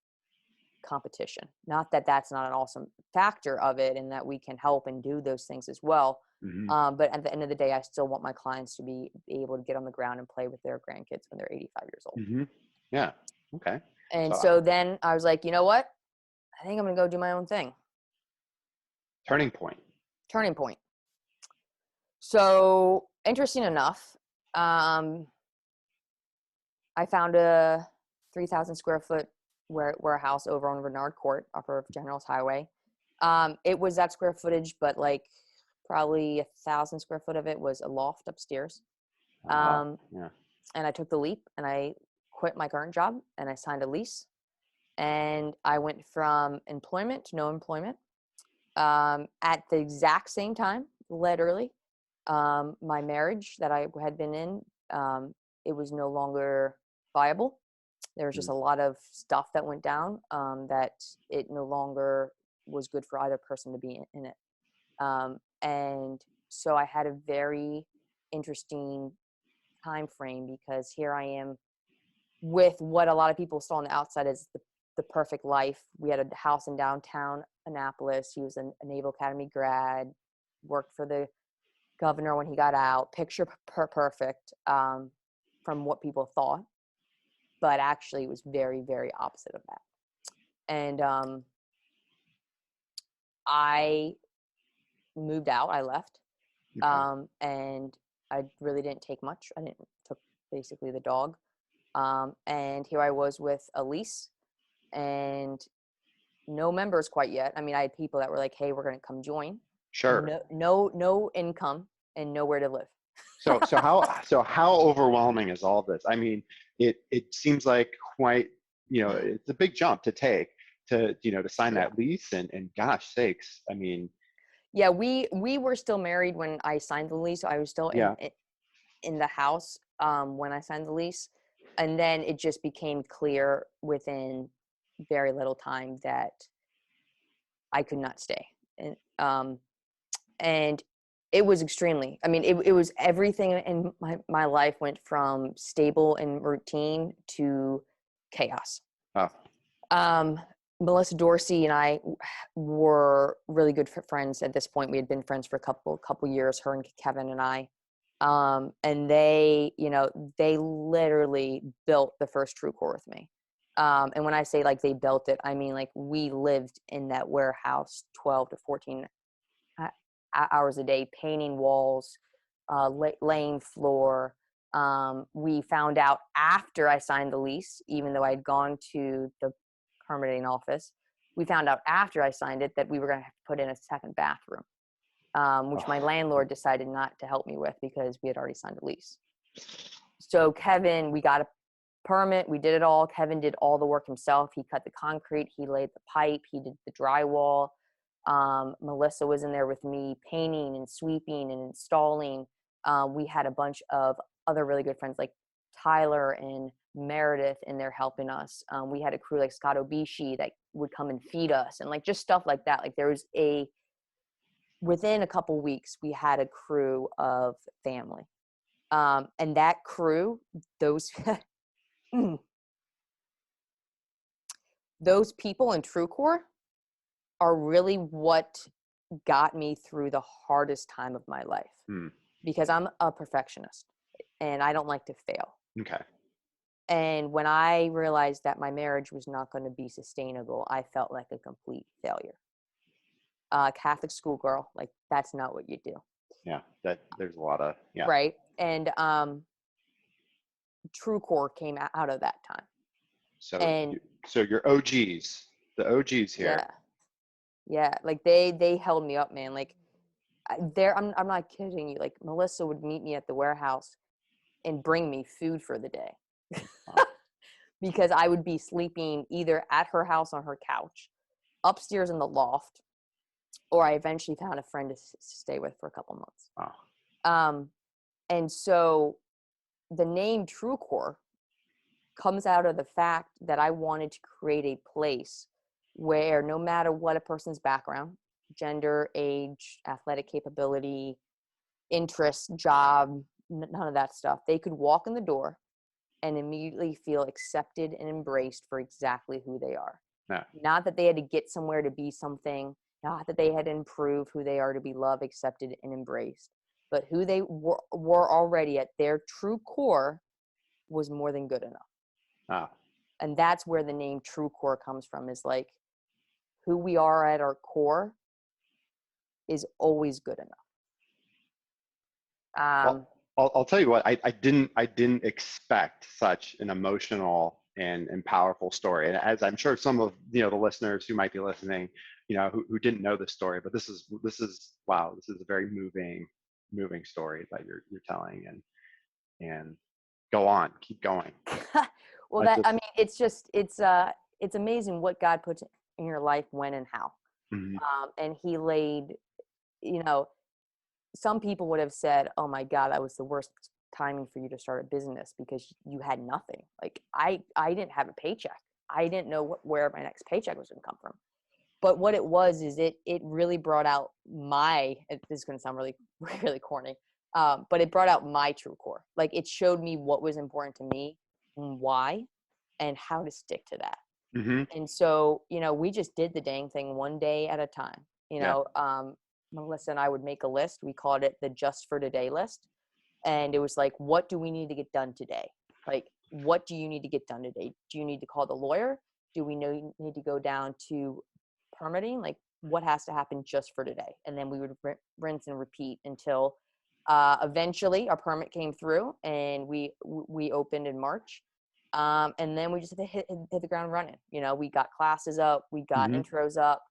Speaker 1: competition. Not that that's not an awesome factor of it, and that we can help and do those things as well. But at the end of the day, I still want my clients to be able to get on the ground and play with their grandkids when they're 85 years old.
Speaker 2: Yeah. Okay.
Speaker 1: And so then I was like, you know what? I think I'm going to go do my own thing.
Speaker 2: Turning point.
Speaker 1: So interesting enough, I found a 3,000 square foot warehouse over on Renard Court off of General's Highway. It was that square footage, but like probably 1,000 square foot of it was a loft upstairs. And I took the leap, and I quit my current job, and I signed a lease, and I went from employment to no employment. At the exact same time, literally, my marriage that I had been in, it was no longer viable. There was just a lot of stuff that went down that it no longer was good for either person to be in it. And so I had a very interesting time frame, because here I am with what a lot of people saw on the outside as the perfect life. We had a house in downtown Annapolis. He was a Naval Academy grad, worked for the governor when he got out, picture perfect from what people thought. But actually it was very, very opposite of that. And I moved out. I left. And I really didn't take much. Took basically the dog. And here I was with a lease and no members quite yet. I mean, I had people that were like, hey, we're going to come join.
Speaker 2: Sure.
Speaker 1: No income and nowhere to live.
Speaker 2: So how overwhelming is all this? I mean, it seems like quite, it's a big jump to take to sign that lease and gosh sakes, I mean.
Speaker 1: Yeah, we were still married when I signed the lease. So I was still in the house when I signed the lease. And then it just became clear within very little time that I could not stay. And it was extremely, I mean, it was everything in my life went from stable and routine to chaos.
Speaker 2: Oh.
Speaker 1: Melissa Dorsey and I were really good friends at this point. We had been friends for a couple years, her and Kevin and I. And they literally built the first TrueCore with me. And when I say like they built it, I mean like we lived in that warehouse 12 to 14 hours a day, painting walls, laying floor. We found out after I signed the lease, even though I'd gone to the permitting office, we found out after I signed it that we were going to have to put in a second bathroom, which my landlord decided not to help me with because we had already signed a lease. So Kevin, we got a permit, we did it all. Kevin did all the work himself. He cut the concrete, he laid the pipe, he did the drywall. Melissa was in there with me painting and sweeping and installing. We had a bunch of other really good friends like Tyler and Meredith in there helping us. We had a crew like Scott Obishi that would come and feed us and like just stuff like that. Like there was within a couple weeks, we had a crew of family. And that crew, those those people in TrueCore are really what got me through the hardest time of my life. Because I'm a perfectionist and I don't like to fail.
Speaker 2: Okay.
Speaker 1: And when I realized that my marriage was not going to be sustainable, I felt like a complete failure. Catholic schoolgirl, like that's not what you do.
Speaker 2: Yeah, there's a lot of, yeah.
Speaker 1: Right. And TrueCore came out of that time.
Speaker 2: So your OGs, the OGs here.
Speaker 1: Yeah. Like they held me up, man. Like I'm not kidding you. Like Melissa would meet me at the warehouse and bring me food for the day. Because I would be sleeping either at her house on her couch, upstairs in the loft, or I eventually found a friend to stay with for a couple months.
Speaker 2: Wow.
Speaker 1: And so the name TrueCore comes out of the fact that I wanted to create a place where no matter what a person's background, gender, age, athletic capability, interest, job, none of that stuff, they could walk in the door and immediately feel accepted and embraced for exactly who they are.
Speaker 2: Yeah.
Speaker 1: Not that they had to get somewhere to be something, not that they had to improve who they are to be loved, accepted, and embraced, but who they were already at their true core was more than good enough.
Speaker 2: Ah.
Speaker 1: And that's where the name TrueCore comes from, is like who we are at our core is always good enough.
Speaker 2: Well, I'll tell you what, I didn't expect such an emotional and powerful story. And as I'm sure some of the listeners who might be listening, who didn't know this story, but this is wow, this is a very moving story that you're telling, and go on, keep going.
Speaker 1: Well, I mean, it's amazing what God puts in your life, when and how.
Speaker 2: Mm-hmm.
Speaker 1: And he laid, some people would have said, oh my God, that was the worst timing for you to start a business because you had nothing. Like I didn't have a paycheck. I didn't know where my next paycheck was going to come from. But what it was is it really brought out this is going to sound really, really corny, but it brought out my true core. Like it showed me what was important to me and why and how to stick to that.
Speaker 2: Mm-hmm.
Speaker 1: And so, we just did the dang thing one day at a time. Melissa and I would make a list. We called it the Just for Today list. And it was like, what do we need to get done today? Like, what do you need to get done today? Do you need to call the lawyer? Do we need to go down to permitting? Like, what has to happen just for today? And then we would rinse and repeat until Eventually our permit came through and we opened in March. And then we just hit the ground running. You know, we got classes up, we got intros up.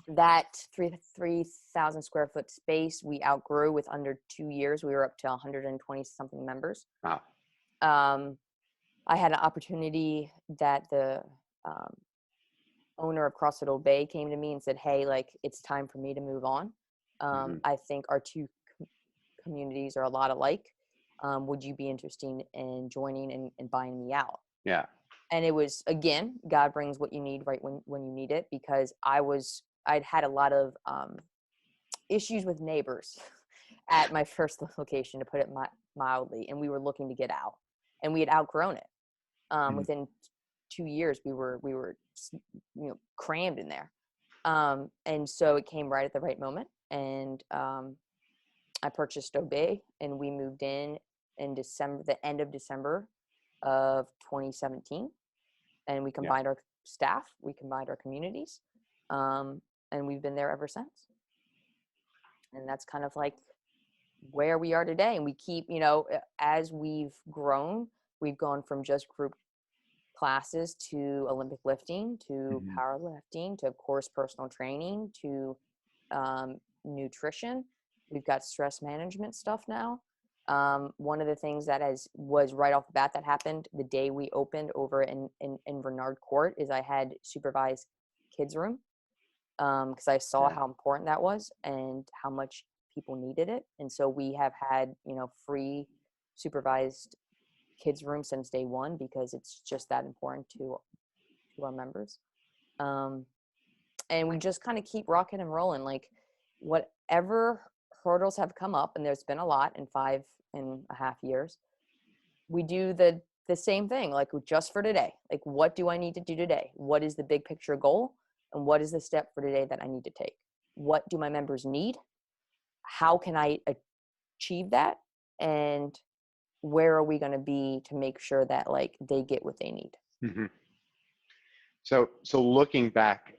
Speaker 1: That 3,000 square foot space we outgrew with under 2 years. We were up to 120 something members.
Speaker 2: Wow.
Speaker 1: I had an opportunity that the owner of CrossFit Old Bay came to me and said, hey, like, it's time for me to move on. I think our two communities are a lot alike. Would you be interested in joining and buying me out?
Speaker 2: Yeah.
Speaker 1: And it was, again, God brings what you need right when you need it, because I'd had a lot of issues with neighbors at my first location, to put it mildly, and we were looking to get out, and we had outgrown it. Within 2 years, we were crammed in there, and so it came right at the right moment, and I purchased Obey, and we moved in December, the end of December of 2017, and we combined our staff, we combined our communities, and we've been there ever since. And that's kind of like where we are today. And we keep, as we've grown, we've gone from just group classes to Olympic lifting, to powerlifting, to of course personal training, to nutrition. We've got stress management stuff now. One of the things that was right off the bat that happened the day we opened over in Bernard Court is I had supervised kids room, because I saw how important that was and how much people needed it. And so we have had, free supervised kids room since day one, because it's just that important to our members. And we just kind of keep rocking and rolling, like whatever hurdles have come up, and there's been a lot in 5.5 years, we do the same thing, like just for today. Like, what do I need to do today? What is the big picture goal? And what is the step for today that I need to take? What do my members need? How can I achieve that? And where are we going to be to make sure that like they get what they need?
Speaker 2: So looking back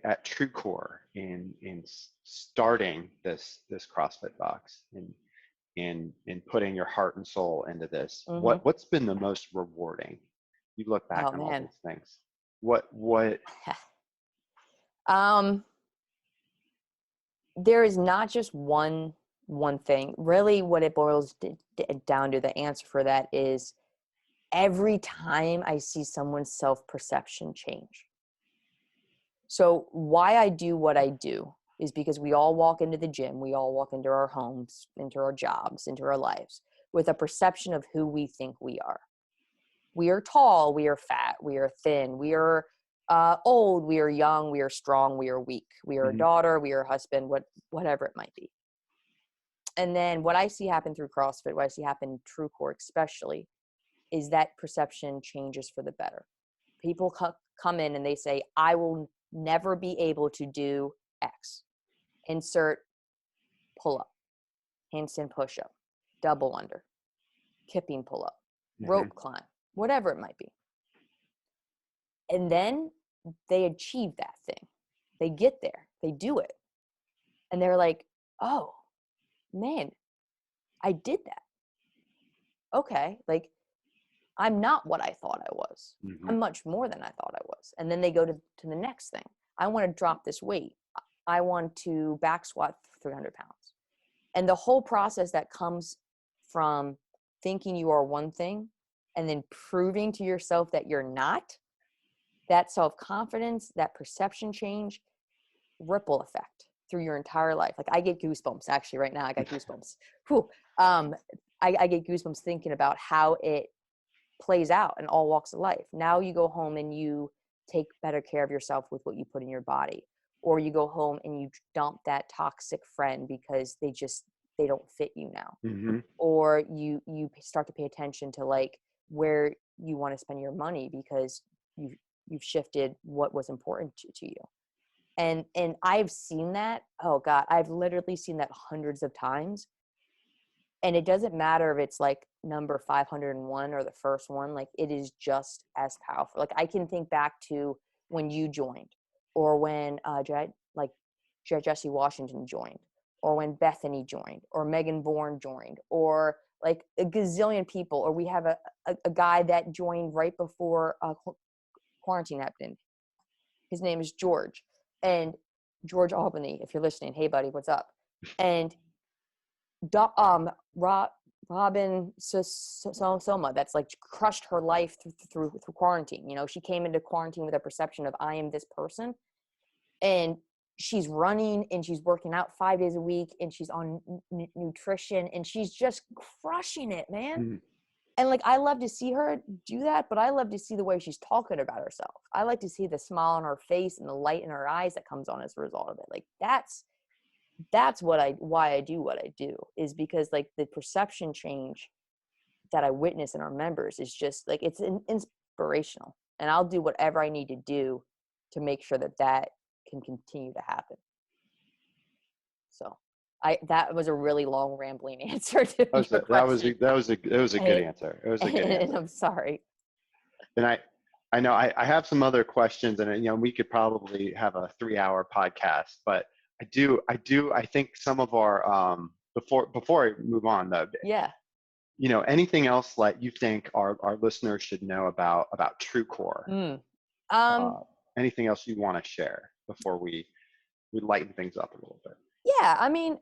Speaker 2: at TrueCore in starting this CrossFit box and in putting your heart and soul into this, what's been the most rewarding? You look back on all these things. What
Speaker 1: there is not just one thing. Really, what it boils down to, the answer for that is every time I see someone's self-perception change. So why I do what I do is because we all walk into the gym, we all walk into our homes, into our jobs, into our lives with a perception of who we think we are. We are tall, we are fat, we are thin, we are old, we are young, we are strong, we are weak, we are a daughter, we are a husband, whatever it might be. And then what I see happen through CrossFit, what I see happen in TrueCore especially, is that perception changes for the better. People come in and they say, I will never be able to do X. Insert pull-up, handstand push-up, double under, kipping pull-up, rope climb, whatever it might be. And then they achieve that thing. They get there. They do it. And they're like, oh, man, I did that. Okay, like, I'm not what I thought I was. I'm much more than I thought I was. And then they go to the next thing. I want to drop this weight. I want to back squat 300 pounds. And the whole process that comes from thinking you are one thing and then proving to yourself that you're not, that self-confidence, that perception change, ripple effect through your entire life. Like, I get goosebumps actually right now. I got goosebumps. Whew. I get goosebumps thinking about how it plays out in all walks of life. Now you go home and you take better care of yourself with what you put in your body, or you go home and you dump that toxic friend because they don't fit you now. Or you start to pay attention to like where you want to spend your money because you've shifted what was important to you. And I've seen that. Oh God, I've literally seen that hundreds of times. And it doesn't matter if it's like number 501 or the first one, like it is just as powerful. Like I can think back to when you joined, or when Jesse Washington joined, or when Bethany joined, or Megan Bourne joined, or like a gazillion people, or we have a guy that joined right before quarantine happened. His name is George, and George Albany, if you're listening, hey buddy, what's up? And Robin Soma, that's like crushed her life through quarantine. You know, she came into quarantine with a perception of I am this person, and she's running and she's working out 5 days a week, and she's on nutrition, and she's just crushing it, man. Mm-hmm. And like, I love to see her do that, but I love to see the way she's talking about herself. I like to see the smile on her face and the light in her eyes that comes on as a result of it. Like that's why I do what I do, is because like the perception change that I witness in our members is just like, it's inspirational, and I'll do whatever I need to do to make sure that can continue to happen. So that was a really long rambling answer to your question.
Speaker 2: That was a good answer. It was a good answer.
Speaker 1: And I'm sorry.
Speaker 2: And I know I have some other questions, and you know, we could probably have a 3-hour podcast, but I think some of our before I move on though.
Speaker 1: Yeah.
Speaker 2: You know, anything else like you think our listeners should know about TrueCore? Anything else you want to share before we lighten things up a little bit?
Speaker 1: Yeah, I mean,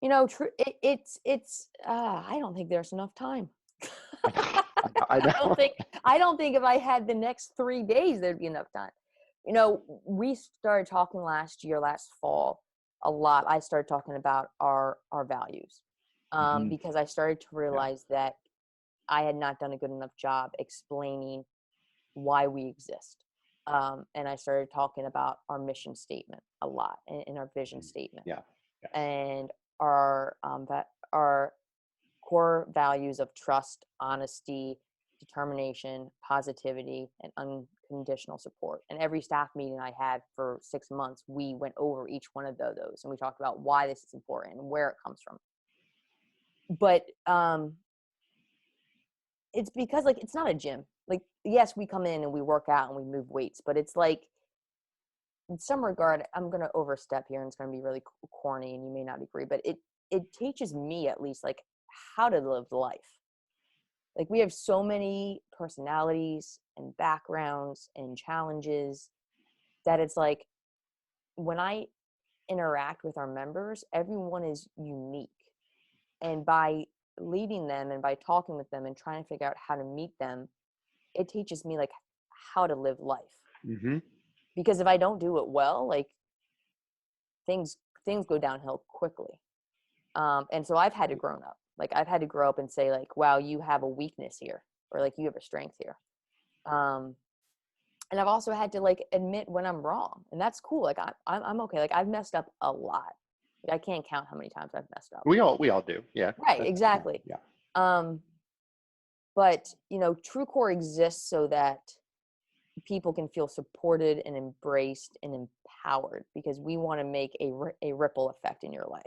Speaker 1: you know, it's I don't think there's enough time.
Speaker 2: I
Speaker 1: don't think if I had the next 3 days, there'd be enough time. You know, we started talking last fall, a lot. I started talking about our values, because I started to realize that I had not done a good enough job explaining why we exist. And I started talking about our mission statement a lot, and our vision statement.
Speaker 2: Yeah.
Speaker 1: And our core values of trust, honesty, determination, positivity, and unconditional support. And every staff meeting I had for 6 months, we went over each one of those, and we talked about why this is important and where it comes from. But it's because like, it's not a gym. Like, yes, we come in and we work out and we move weights, but it's like, in some regard, I'm going to overstep here and it's going to be really corny and you may not agree, but it teaches me at least like how to live life. Like, we have so many personalities and backgrounds and challenges that it's like, when I interact with our members, everyone is unique. And by leading them and by talking with them and trying to figure out how to meet them, it teaches me like how to live life.
Speaker 2: Mm-hmm.
Speaker 1: Because if I don't do it well, like things go downhill quickly. And so I've had to grow up. Like, I've had to grow up and say like, wow, you have a weakness here, or like you have a strength here. And I've also had to like admit when I'm wrong, and that's cool. Like I'm okay. Like, I've messed up a lot. Like, I can't count how many times I've messed up.
Speaker 2: We all do. Yeah.
Speaker 1: Right. Exactly.
Speaker 2: Yeah.
Speaker 1: But you know, TrueCore exists so that people can feel supported and embraced and empowered, because we want to make a ripple effect in your life.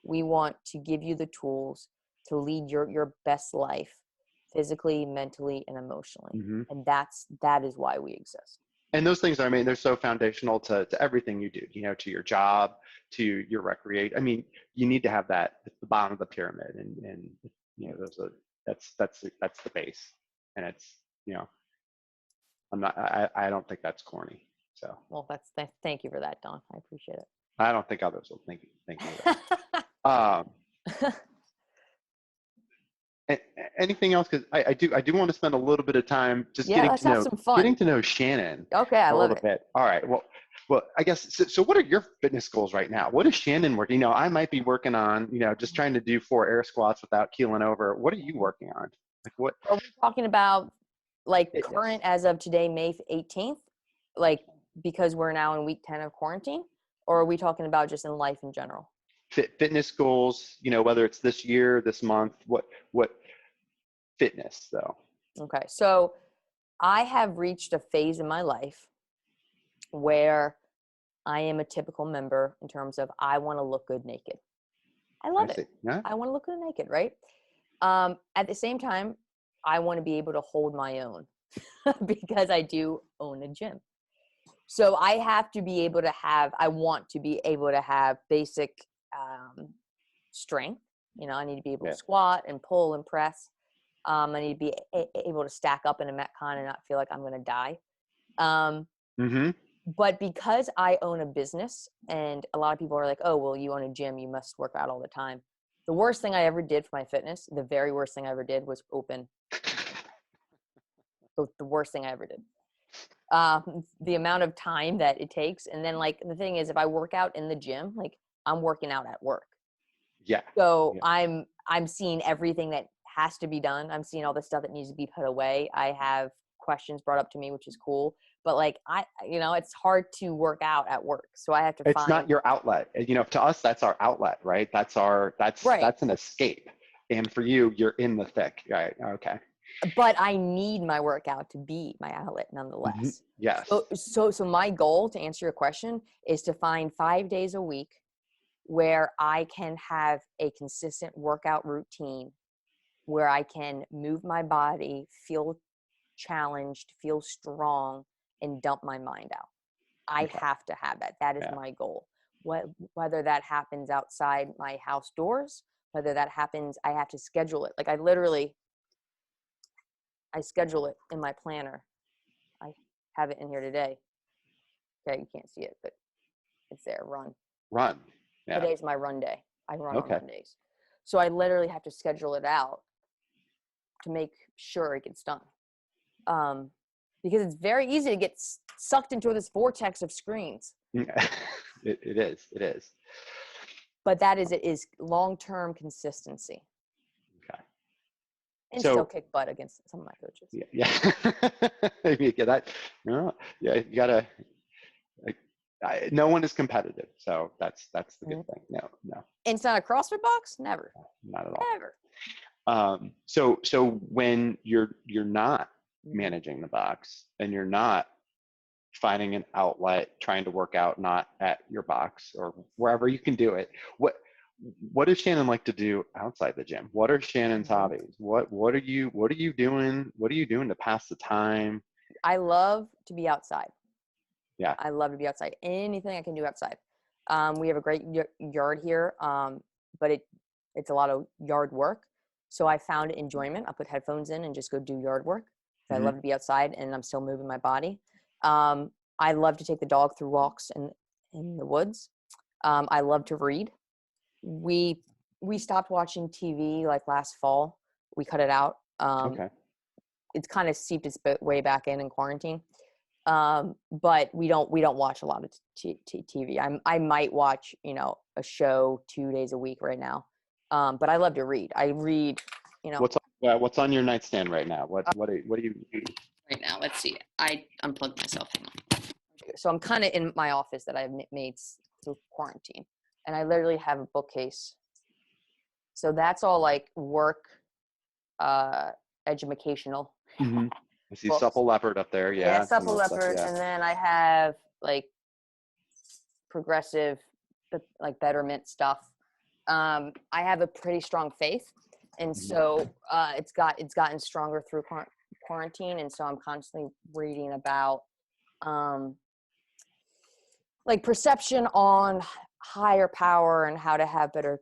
Speaker 1: We want to give you the tools to lead your best life, physically, mentally, and emotionally. Mm-hmm. And that is why we exist.
Speaker 2: And those things, I mean, they're so foundational to everything you do, you know, to your job, to your recreation. I mean, you need to have that at the bottom of the pyramid, and you know, that's the base. And it's, you know, I don't think that's corny. So.
Speaker 1: Well, thank you for that, Don. I appreciate it.
Speaker 2: I don't think others will think that. Anything else? Because I do want to spend a little bit of time just getting to know Shannon.
Speaker 1: Okay, I love it.
Speaker 2: Bit. All right. Well, I guess so. What are your fitness goals right now? What is Shannon working? You know, I might be working on, you know, just trying to do 4 air squats without keeling over. What are you working on? Like, what
Speaker 1: are we talking about? Like current as of today, May 18th, like because we're now in week 10 of quarantine, or are we talking about just in life in general?
Speaker 2: Fitness goals, you know, whether it's this year, this month, what fitness though?
Speaker 1: Okay. So I have reached a phase in my life where I am a typical member in terms of I want to look good naked. I love it. Yeah. I want to look good naked, right? At the same time, I want to be able to hold my own because I do own a gym. So I have to be able to have, I want to be able to have basic strength. You know, I need to be able to squat and pull and press. I need to be able to stack up in a Metcon and not feel like I'm going to die. But because I own a business, and a lot of people are like, oh, well, you own a gym, you must work out all the time. The worst thing I ever did for my fitness, the very worst thing I ever did was open. The worst thing I ever did. The amount of time that it takes. And then like, the thing is, if I work out in the gym, like I'm working out at work.
Speaker 2: Yeah.
Speaker 1: So I'm seeing everything that has to be done. I'm seeing all the stuff that needs to be put away. I have questions brought up to me, which is cool. But like, it's hard to work out at work. So I have to
Speaker 2: It's not your outlet. You know, to us, that's our outlet, right? That's an escape. And for you, you're in the thick, right? Okay.
Speaker 1: But I need my workout to be my outlet nonetheless.
Speaker 2: Yes.
Speaker 1: So my goal, to answer your question, is to find 5 days a week where I can have a consistent workout routine, where I can move my body, feel challenged, feel strong, and dump my mind out. I have to have that. That is my goal. Whether that happens outside my house doors, whether that happens, I have to schedule it. Like I schedule it in my planner. I have it in here today. Okay, you can't see it, but it's there. Run.
Speaker 2: Yeah.
Speaker 1: Today's my run day. I run on Mondays. So I literally have to schedule it out to make sure it gets done. Because it's very easy to get sucked into this vortex of screens.
Speaker 2: It is.
Speaker 1: But it is long-term consistency. Okay. And still kick butt against some of my coaches.
Speaker 2: You gotta. No one is competitive, so that's the good thing. No.
Speaker 1: Inside a CrossFit box, never.
Speaker 2: Not at all.
Speaker 1: Never.
Speaker 2: So when you're not managing the box and you're not finding an outlet, trying to work out not at your box or wherever you can do it, what does Shannon like to do outside the gym? What are Shannon's hobbies? What are you doing? What are you doing to pass the time?
Speaker 1: I love to be outside.
Speaker 2: Yeah.
Speaker 1: I love to be outside. Anything I can do outside. We have a great yard here, but it's a lot of yard work. So I found enjoyment. I put headphones in and just go do yard work. I love to be outside and I'm still moving my body. I love to take the dog through walks in the woods. I love to read. We stopped watching TV like last fall. We cut it out. It's kind of seeped its way back in quarantine. But we don't watch a lot of TV. I might watch, a show 2 days a week right now. But I love to read. I read,
Speaker 2: What's on your nightstand right now? What do you do?
Speaker 1: Right now, let's see. I unplugged myself. Hang on. So I'm kind of in my office that I've made through quarantine, and I literally have a bookcase. So that's all like work, educational.
Speaker 2: I see books. Supple Leopard up there.
Speaker 1: Yeah, Supple Leopard. And then I have like progressive, like betterment stuff. I have a pretty strong faith. And so it's gotten stronger through quarantine. And so I'm constantly reading about like perception on higher power and how to have better,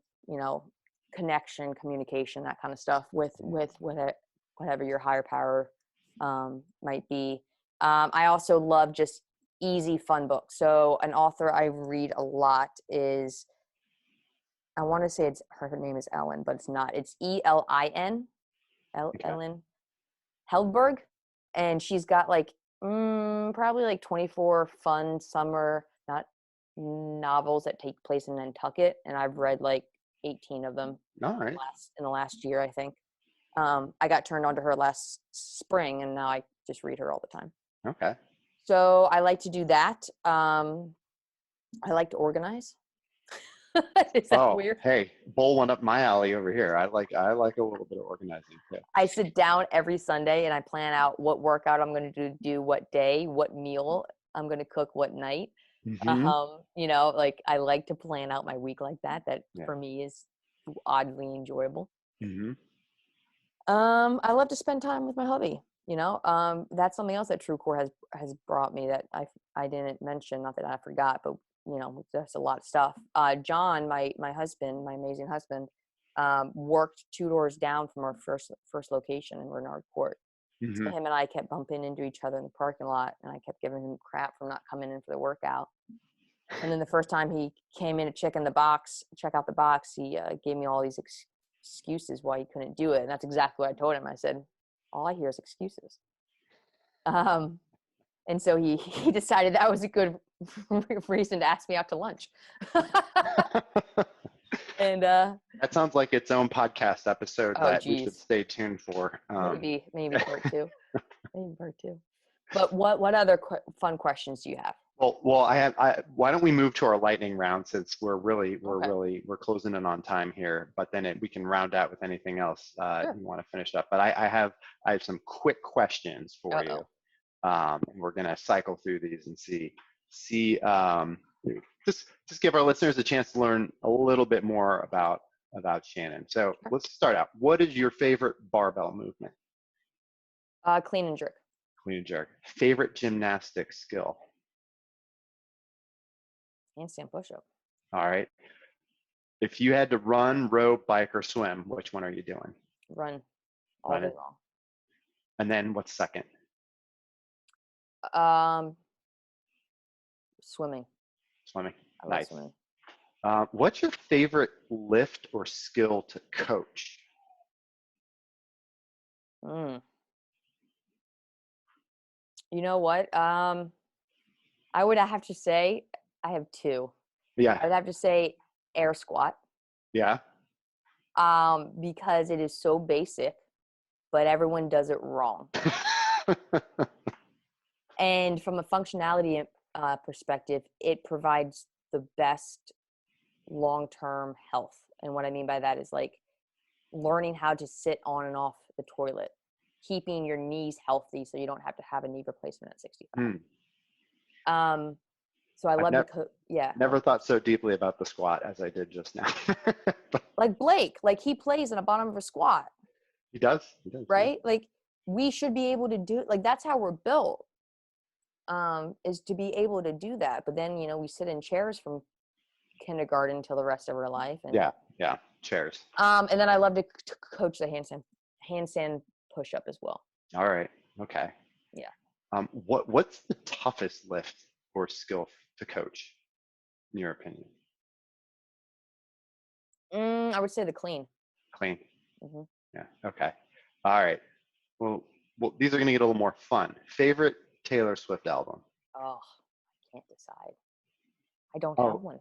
Speaker 1: connection, communication, that kind of stuff with whatever your higher power might be. I also love just easy, fun books. So an author I read a lot is, I want to say her name is Ellen, but it's not. It's Elin, Ellen Heldberg. And she's got like probably like 24 fun summer novels that take place in Nantucket. And I've read like 18 of them in the last year, I think. I got turned on to her last spring, and now I just read her all the time.
Speaker 2: Okay.
Speaker 1: So I like to do that. I like to organize. Is that weird?
Speaker 2: Hey, bowl one up my alley over here. I like a little bit of organizing too.
Speaker 1: I sit down every Sunday and I plan out what workout I'm going to do what day, what meal I'm going to cook what night. Like I like to plan out my week like that. That for me is oddly enjoyable. I love to spend time with my hubby. That's something else that TrueCore has brought me that I didn't mention, not that I forgot, but there's a lot of stuff. John, my husband, my amazing husband, worked 2 doors down from our first location in Renard Court.
Speaker 2: Mm-hmm.
Speaker 1: So him and I kept bumping into each other in the parking lot, and I kept giving him crap for not coming in for the workout. And then the first time he came in to check out the box, he gave me all these excuses why he couldn't do it. And that's exactly what I told him. I said, all I hear is excuses. And so he decided that was a good reason to ask me out to lunch. And
Speaker 2: that sounds like its own podcast episode that we should stay tuned for.
Speaker 1: Maybe part 2. Maybe part 2. But what other fun questions do you have?
Speaker 2: Well, why don't we move to our lightning round, since we're closing in on time here, but then we can round out with anything else
Speaker 1: Sure.
Speaker 2: you want to finish up. But I have some quick questions for you. And we're going to cycle through these and see just give our listeners a chance to learn a little bit more about Shannon. So let's start out. What is your favorite barbell movement?
Speaker 1: Clean and jerk.
Speaker 2: Clean and jerk. Favorite gymnastic skill?
Speaker 1: Handstand push-up.
Speaker 2: All right. If you had to run, row, bike, or swim, which one are you doing?
Speaker 1: Run all day long.
Speaker 2: And then what's second?
Speaker 1: Swimming.
Speaker 2: Swimming.
Speaker 1: I love swimming.
Speaker 2: What's your favorite lift or skill to coach?
Speaker 1: You know what? I would have to say I have 2.
Speaker 2: Yeah.
Speaker 1: I'd have to say air squat.
Speaker 2: Yeah.
Speaker 1: Because it is so basic, but everyone does it wrong. And from a functionality perspective, it provides the best long-term health. And what I mean by that is like learning how to sit on and off the toilet, keeping your knees healthy so you don't have to have a knee replacement at 65. So I love
Speaker 2: Never thought so deeply about the squat as I did just now.
Speaker 1: Like Blake, like he plays in the bottom of a squat.
Speaker 2: He does.
Speaker 1: Right? Yeah. Like we should be able to do, like that's how we're built, is to be able to do that. But then, we sit in chairs from kindergarten until the rest of our life. And,
Speaker 2: yeah, chairs.
Speaker 1: And then I love to coach the handstand push-up as well.
Speaker 2: All right. Okay.
Speaker 1: Yeah.
Speaker 2: What's the toughest lift or skill to coach, in your opinion?
Speaker 1: I would say the clean.
Speaker 2: Clean.
Speaker 1: Mm-hmm.
Speaker 2: Yeah. Okay. All right. Well, these are going to get a little more fun. Favorite Taylor Swift album?
Speaker 1: Oh, I can't decide. I don't have one.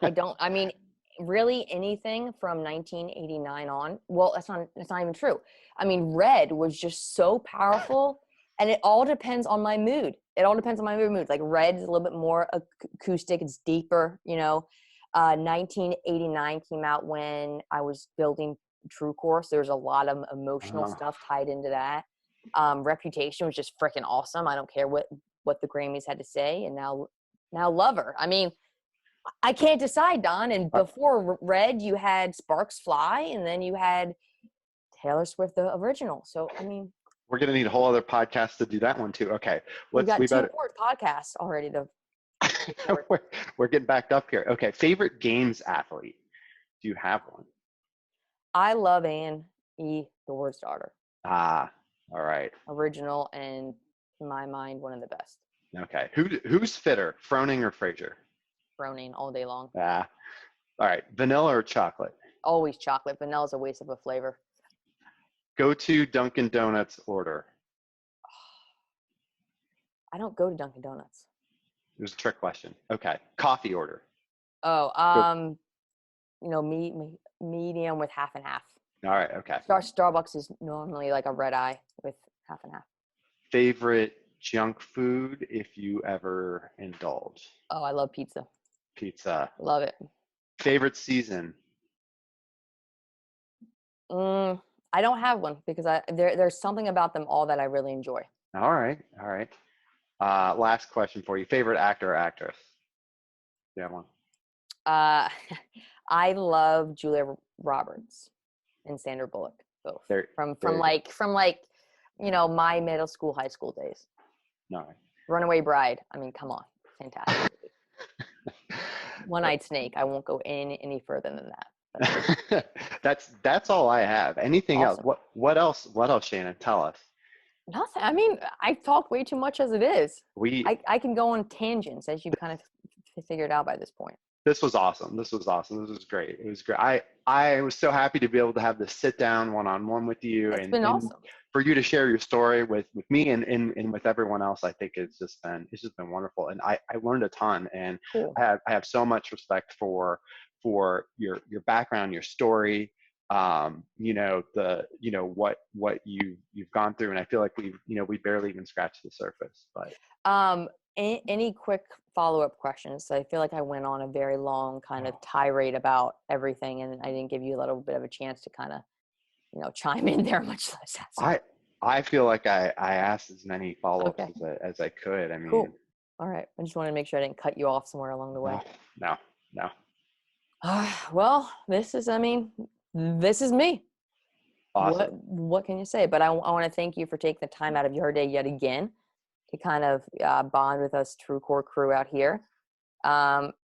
Speaker 1: I don't. I mean, really anything from 1989 on. Well, that's not even true. I mean, Red was just so powerful, and it all depends on my mood. It all depends on my mood. Like Red is a little bit more acoustic. It's deeper. 1989 came out when I was building TrueCore. So there's a lot of emotional stuff tied into that. Reputation was just freaking awesome. I don't care what the Grammys had to say. And now Lover. I mean, I can't decide, Don. And before Red, you had Sparks Fly, and then you had Taylor Swift, the original. So, I mean,
Speaker 2: we're going to need a whole other podcast to do that one too. Okay.
Speaker 1: We got 2 more podcasts already to
Speaker 2: we're getting backed up here. Okay. Favorite games athlete? Do you have one? I
Speaker 1: love Anne E. the Word's Daughter.
Speaker 2: All right.
Speaker 1: Original, and in my mind, one of the best.
Speaker 2: Okay. Who's fitter, Froning or Frazier?
Speaker 1: Froning all day long.
Speaker 2: All right. Vanilla or chocolate?
Speaker 1: Always chocolate. Vanilla is a waste of a flavor.
Speaker 2: Go to Dunkin' Donuts order.
Speaker 1: I don't go to Dunkin' Donuts.
Speaker 2: It was a trick question. Okay. Coffee order.
Speaker 1: Medium with half and half.
Speaker 2: All right. Okay.
Speaker 1: Starbucks is normally like a red eye with half and half.
Speaker 2: Favorite junk food if you ever indulge?
Speaker 1: Oh, I love pizza.
Speaker 2: Pizza.
Speaker 1: Love it. Favorite
Speaker 2: season?
Speaker 1: I don't have one because there's something about them all that I really enjoy.
Speaker 2: All right. Last question for you. Favorite actor or actress? Do you have one?
Speaker 1: I love Julia Roberts and Sandra Bullock. both.
Speaker 2: There
Speaker 1: From
Speaker 2: you
Speaker 1: like, you know, my middle school, high school days.
Speaker 2: go. No.
Speaker 1: Runaway Bride. I mean, come on. Fantastic. One Eyed Snake. I won't go any further than that.
Speaker 2: That's all I have. Anything else?
Speaker 1: Awesome.
Speaker 2: What else, Shannon? Tell us.
Speaker 1: Nothing. I mean, I've talked way too much as it is.
Speaker 2: We
Speaker 1: I can go on tangents, as you kind of figured out by this point.
Speaker 2: This was awesome. This was awesome. This was great. It was great. I was so happy to be able to have this sit down one-on-one with you,
Speaker 1: It's
Speaker 2: and
Speaker 1: been awesome.
Speaker 2: for you to share your story with me and with everyone else. I think it's just been wonderful, and I learned a ton, and
Speaker 1: Cool.
Speaker 2: I have so much respect for your background, your story, you know, what you've gone through, and I feel like we barely even scratched the surface. But
Speaker 1: any quick follow-up questions? I feel like I went on a very long kind of tirade about everything, and I didn't give you a little bit of a chance to kind of, you know, chime in there, much less ask.
Speaker 2: I feel like I asked as many follow-ups as I could. I mean,
Speaker 1: cool. All right. I just wanted to make sure I didn't cut you off somewhere along the way.
Speaker 2: No.
Speaker 1: Well, this is me.
Speaker 2: Awesome.
Speaker 1: What can you say? But I want to thank you for taking the time out of your day yet again to kind of bond with us True Core crew out here.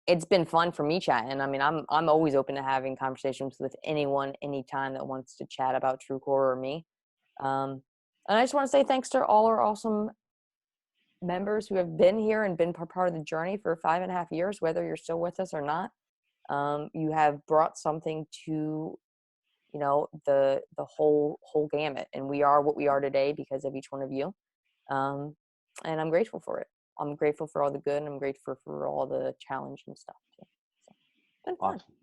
Speaker 1: It's been fun for me chatting. I mean, I'm always open to having conversations with anyone, anytime that wants to chat about True Core or me. And I just want to say thanks to all our awesome members who have been here and been part of the journey for 5.5 years, whether you're still with us or not. You have brought something to, you know, the whole gamut, and we are what we are today because of each one of you. And I'm grateful for it. I'm grateful for all the good, and I'm grateful for all the challenge and stuff too. So, been fun.
Speaker 2: Awesome.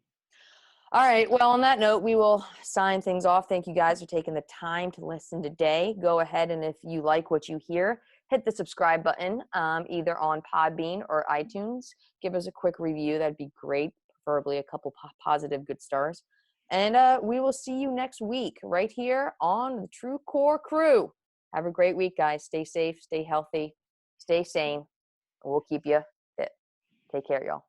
Speaker 1: All right. Well, on that note, we will sign things off. Thank you guys for taking the time to listen today. Go ahead, and if you like what you hear, hit the subscribe button, either on Podbean or iTunes. Give us a quick review. That'd be great. Preferably a couple positive good stars. And we will see you next week right here on the True Core Crew. Have a great week, guys. Stay safe, stay healthy, stay sane, and we'll keep you fit. Take care, y'all.